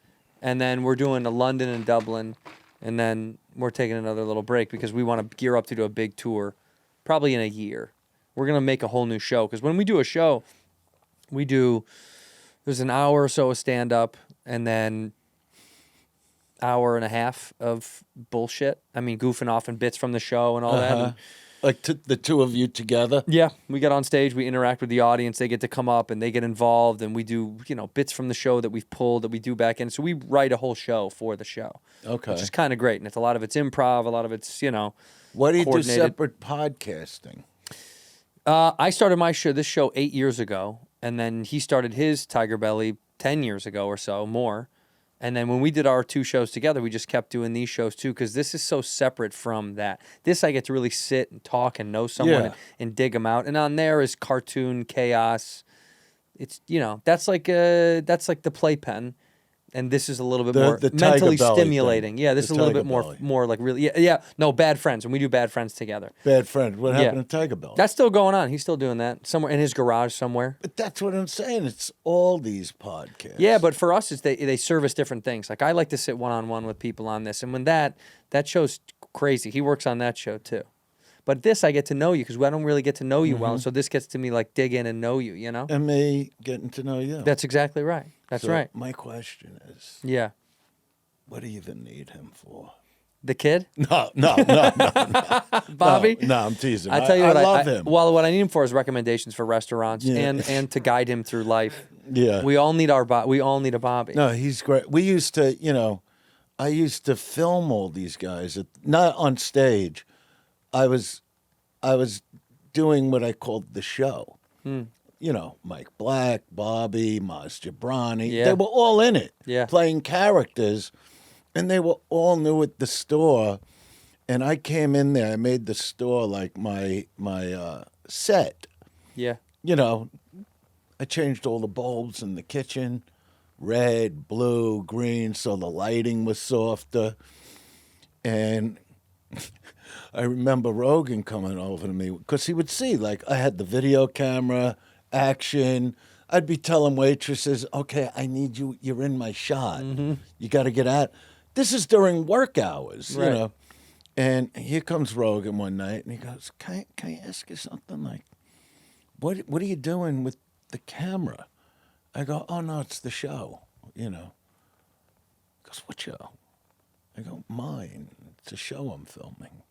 and then we're doing a London and Dublin, and then we're taking another little break because we want to gear up to do a big tour, probably in a year. We're gonna make a whole new show because when we do a show, there's an hour or so of stand up, and then hour and a half of bullshit. I mean, goofing off and bits from the show and all that. And Like the two of you together? yeah, we get on stage, we interact with the audience, they get to come up and they get involved, and we do, you know, bits from the show that we've pulled that we do back in. So we write a whole show for the show. Okay. Which is kind of great. And a lot of it's improv, a lot of it's, you know, Why do you do coordinated. separate podcasting? I started this show 8 years ago, and then he started his Tiger Belly 10 years ago or so, more. And then when we did our two shows together, we just kept doing these shows too, because this is so separate from that. This I get to really sit and talk and know someone Yeah. and dig them out. And on there is cartoon chaos. It's, you know, that's like the playpen. And this is a little bit more the Tiger mentally Belly stimulating. thing. Yeah, this The is a little Tiger bit more Belly. more like really yeah. No, Bad Friends, and we do Bad Friends together. Bad friend. What Yeah. happened to Tiger Belly? That's still going on. He's still doing that somewhere in his garage somewhere. But that's what I'm saying. It's all these podcasts. Yeah, but for us, it's they service different things. Like I like to sit one-on-one with people on this, and when that show's crazy, he works on that show too. But this, I get to know you because I don't really get to know you well, so this gets to me like dig in and know you. You know, And me getting to know you. that's exactly right. That's So right. My question is, Yeah, what do you even need him for? the kid, No. Bobby. No, I'm teasing. I tell you what, I love him. Well, what I need him for is recommendations for restaurants Yeah. and to guide him through life. Yeah. We all need we all need a Bobby. No, he's great. We used to, you know, I used to film all these guys, not on stage. I was doing what I called the show. You know, Mike Black, Bobby, Maz Jobrani. Yeah. They were all in it, Yeah. playing characters, and they were all new at the store. And I came in there. I made the store like my set. Yeah. You know, I changed all the bulbs in the kitchen, red, blue, green, so the lighting was softer. And I remember Rogan coming over to me because he would see, like, I had the video camera, action. I'd be telling waitresses, okay, I need you. You're in my shot. You got to get out. This is during work hours, Right. you know. And here comes Rogan one night, and he goes, can I ask you something? Like, what are you doing with the camera. I go, oh, no, it's the show, you know. He goes, what show? I go, mine. It's a show I'm filming.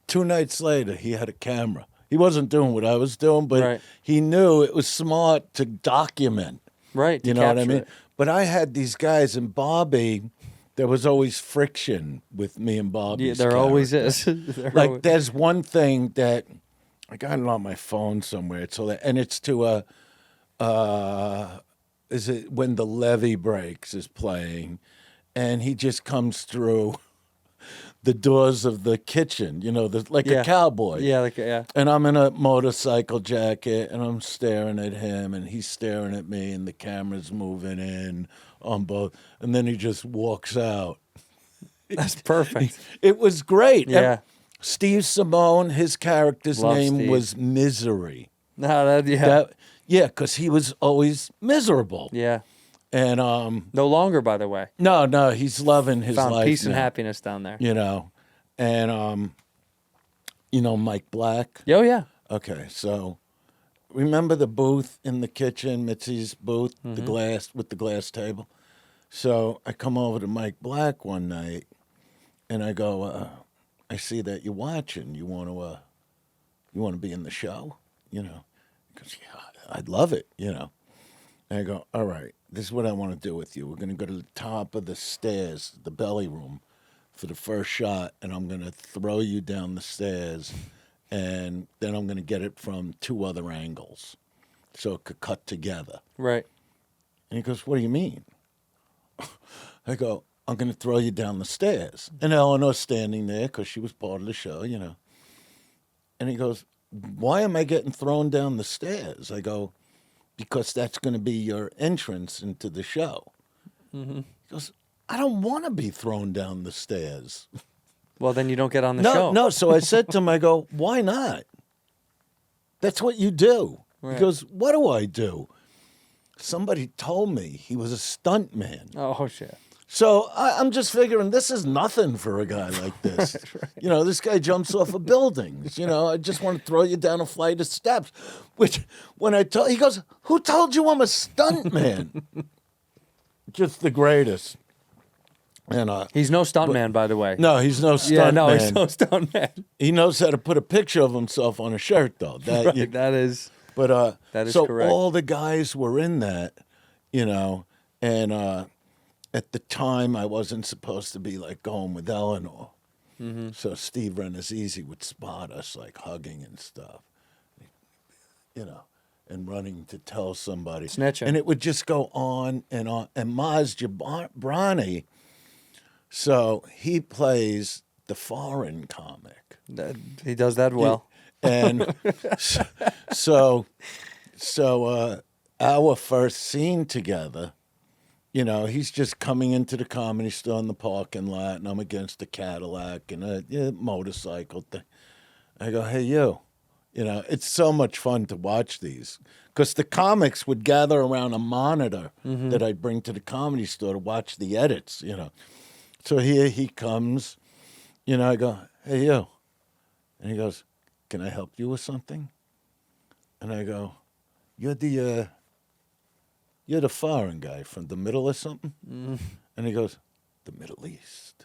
2 nights later, he had a camera. He wasn't doing what I was doing, but Right. he knew it was smart to document. Right. to You know what I capture mean? it. But I had these guys, and Bobby, there was always friction with me and Bobby. Yeah, there always is. There Like, always- there's one thing that I got it on my phone somewhere. And it's to is it when the Levee Breaks is playing, and he just comes through the doors of the kitchen, you know, like Yeah. a cowboy. yeah. And I'm in a motorcycle jacket, and I'm staring at him, and he's staring at me, and the camera's moving in on both. And then he just walks out. That's perfect. It was great. Yeah. And Steve Simone, his character's Love name Steve. was Misery. No, that, yeah. Because he was always miserable. Yeah. And No longer, by the way. no, he's loving his Found life peace and now, happiness down there. you know. And you know Mike Black. Oh, yeah. Okay, so remember the booth in the kitchen, Mitzi's booth, the glass with the glass table. So I come over to Mike Black one night, and I go, I see that you're watching. You want to be in the show, you know? He goes, yeah, I'd love it, you know. And I go, all right, this is what I want to do with you. We're going to go to the top of the stairs, the belly room, for the first shot, and I'm going to throw you down the stairs, and then I'm going to get it from 2 other angles so it could cut together. Right. And he goes, what do you mean? I go, I'm going to throw you down the stairs. And Eleanor's standing there because she was part of the show, you know. And he goes, why am I getting thrown down the stairs? I go, because that's going to be your entrance into the show. Mm-hmm. He goes, I don't want to be thrown down the stairs. Well, then you don't get on the No, show. no. So I said to him, I go, why not? That's what you do. Right. He goes, what do I do? Somebody told me he was a stunt man. Oh, shit. So I'm just figuring this is nothing for a guy like this. You know, this guy jumps off of buildings. You know, I just want to throw you down a flight of steps. Which, when I told, he goes, who told you I'm a stunt man? Just the greatest. And He's no stuntman, by the way. no, he's no stunt Yeah, no, man. he's no stuntman. He knows how to put a picture of himself on a shirt, though. That, Right, that is. But That is so correct. all the guys were in that, you know, and at the time I wasn't supposed to be like going with Eleanor. Mm-hmm. So Steve Renazizi would spot us like hugging and stuff, you know, and running to tell somebody. Snitching. And it would just go on. And Maz Jabrani, so he plays the foreign comic. He does that well. And so our first scene together, you know, he's just coming into the Comedy Store in the parking lot, and I'm against a Cadillac and a motorcycle thing. I go, hey, you. You know, it's so much fun to watch these. Because the comics would gather around a monitor that I'd bring to the Comedy Store to watch the edits, you know. So here he comes, you know, I go, hey, you. And he goes, can I help you with something? And I go, you're the foreign guy from the middle or something? And he goes, the Middle East.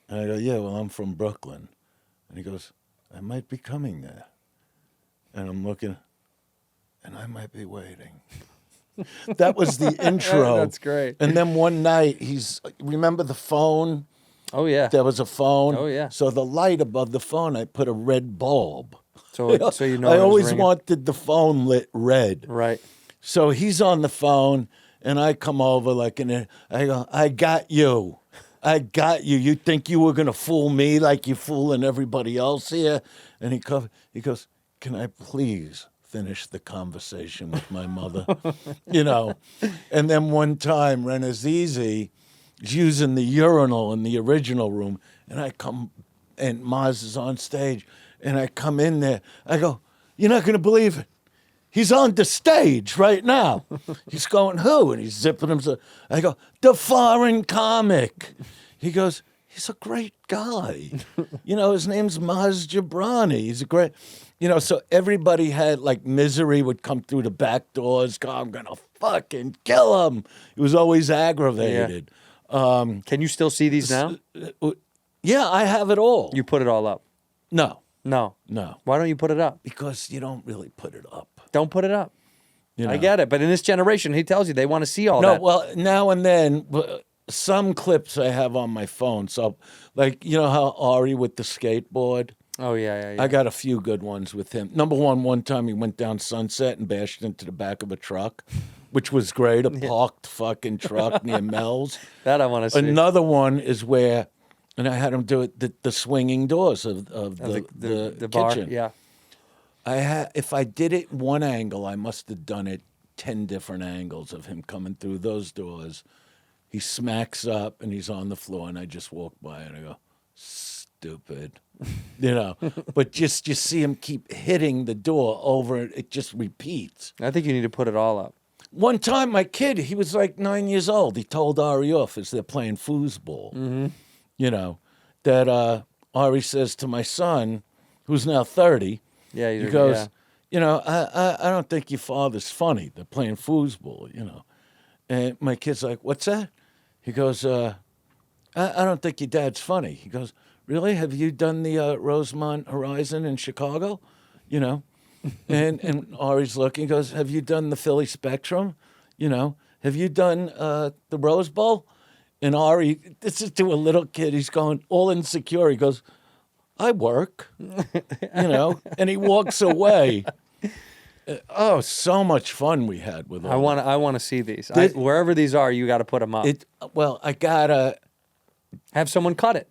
And I go, yeah, well, I'm from Brooklyn. And he goes, I might be coming there. And I'm looking, and I might be waiting. That was the intro. That's great. And then one night, remember the phone? Oh, yeah. There was a phone. Oh, yeah. So the light above the phone, I put a red bulb. So you know I it was always ringing. wanted the phone lit red. Right. So he's on the phone, and I come over like I go, I got you. I got you. You think you were going to fool me like you're fooling everybody else here? And he goes, can I please finish the conversation with my mother? You know. And then one time, Renazizi is using the urinal in the original room, and I come, and Maz is on stage, and I come in there. I go, you're not going to believe it. He's on the stage right now. He's going, who? And he's zipping himself. I go, the foreign comic. He goes, he's a great guy. His name's Maz Jobrani. He's a great, so everybody had like misery would come through the back doors. Go, I'm going to fucking kill him. He was always aggravated. Can you still see these now? Yeah, I have it all. You put it all up? No. No. Why don't you put it up? Because you don't really put it up. Don't put it up. I get it. But in this generation, he tells you they want to see all that. No, well, now and then, some clips I have on my phone. So, like, how Ari with the skateboard? Oh, yeah. I got a few good ones with him. Number one time he went down Sunset and bashed into the back of a truck, which was great, a parked fucking truck near Mel's. That I want to see. Another one is where, and I had him do it, the swinging doors of the bar, kitchen. yeah. If I did it one angle, I must have done it 10 different angles of him coming through those doors. He smacks up and he's on the floor, and I just walk by and I go, stupid. But just you see him keep hitting the door over, it just repeats. I think you need to put it all up. One time, my kid, he was like 9 years old. He told Ari off as they're playing foosball. That Ari says to my son, who's now 30, he goes, I don't think your father's funny. They're playing foosball, And my kid's like, what's that? He goes, I don't think your dad's funny. He goes, really? Have you done the Rosemont Horizon in Chicago? And Ari's looking, he goes, have you done the Philly Spectrum? Have you done the Rose Bowl? And Ari, this is to a little kid, he's going all insecure. He goes, I work, and he walks away. Oh, so much fun we had with all I want to see these. Wherever these are, you got to put them up. I gotta have someone cut it.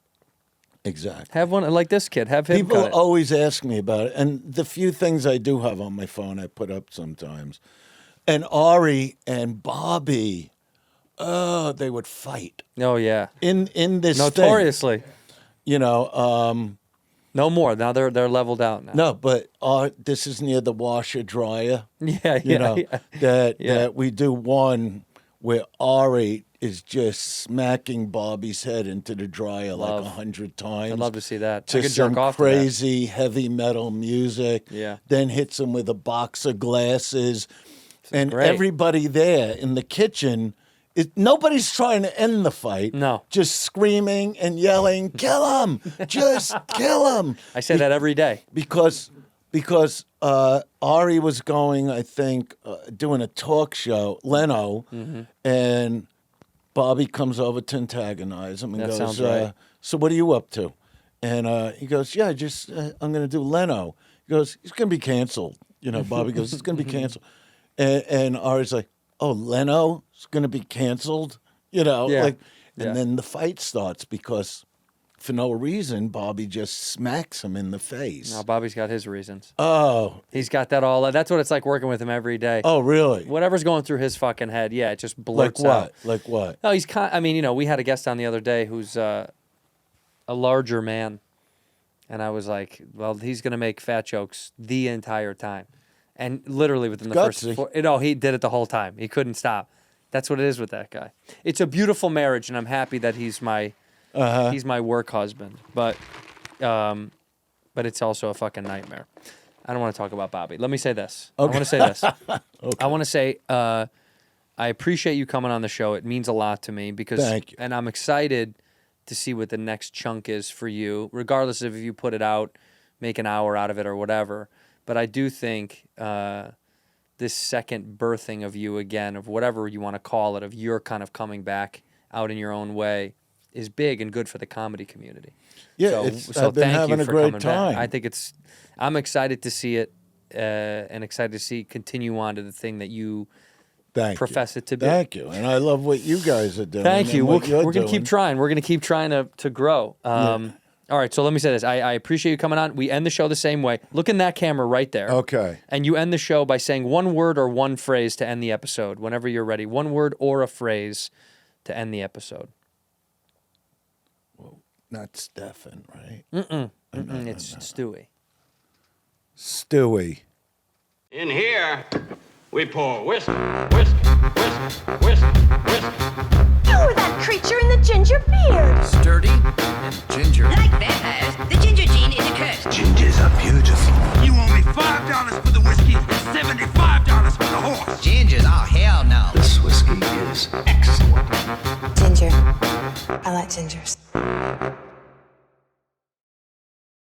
Exactly. Have one like this kid. Have him People cut it. always ask me about it, and the few things I do have on my phone, I put up sometimes. And Ari and Bobby, they would fight. Oh yeah. In this notoriously. Thing, no more. Now they're leveled out now. No, but this is near the washer dryer. Yeah. That we do one where Ari is just smacking Bobby's head into the dryer like 100 times. I'd love to see that. To some crazy heavy metal music. Yeah. Then hits him with a box of glasses. And great. Everybody there in the kitchen, nobody's trying to end the fight. No. Just screaming and yelling, kill him! Just kill him! I say that every day. Because Ari was going, I think, doing a talk show, Leno, and Bobby comes over to antagonize him and That goes, sounds right. so what are you up to? And he goes, yeah, just I'm going to do Leno. He goes, he's going to be canceled. Bobby goes, it's going to be canceled. And Ari's like, oh, Leno's going to be canceled? And then the fight starts because for no reason, Bobby just smacks him in the face. No, Bobby's got his reasons. Oh. He's got that all. That's what it's like working with him every day. Oh, really? Whatever's going through his fucking head, it just blurts out. Like what? No, he's we had a guest on the other day who's a larger man. And I was like, well, he's going to make fat jokes the entire time. And literally within the first he did it the whole time. He couldn't stop. That's what it is with that guy. It's a beautiful marriage, and I'm happy that he's my work husband. But it's also a fucking nightmare. I don't want to talk about Bobby. Let me say this. Okay. I want to say this. Okay. I want to say I appreciate you coming on the show. It means a lot to me because Thank you. And I'm excited to see what the next chunk is for you, regardless of if you put it out, make an hour out of it or whatever. But I do think this second birthing of you again, of whatever you want to call it, of your kind of coming back out in your own way, is big and good for the comedy community. Yeah, so I've been thank having you a for great coming time. back. I think I'm excited to see it and excited to see continue on to the thing that you profess it to be. Thank you. And I love what you guys are doing. Thank you. We're going to keep trying. We're going to keep trying to grow. All right, so let me say this. I appreciate you coming on. We end the show the same way. Look in that camera right there. Okay. And you end the show by saying one word or one phrase to end the episode whenever you're ready. One word or a phrase to end the episode. Well, not Stefan, right? It's Stewie. Stewie. In here, we pour whisk, whisk,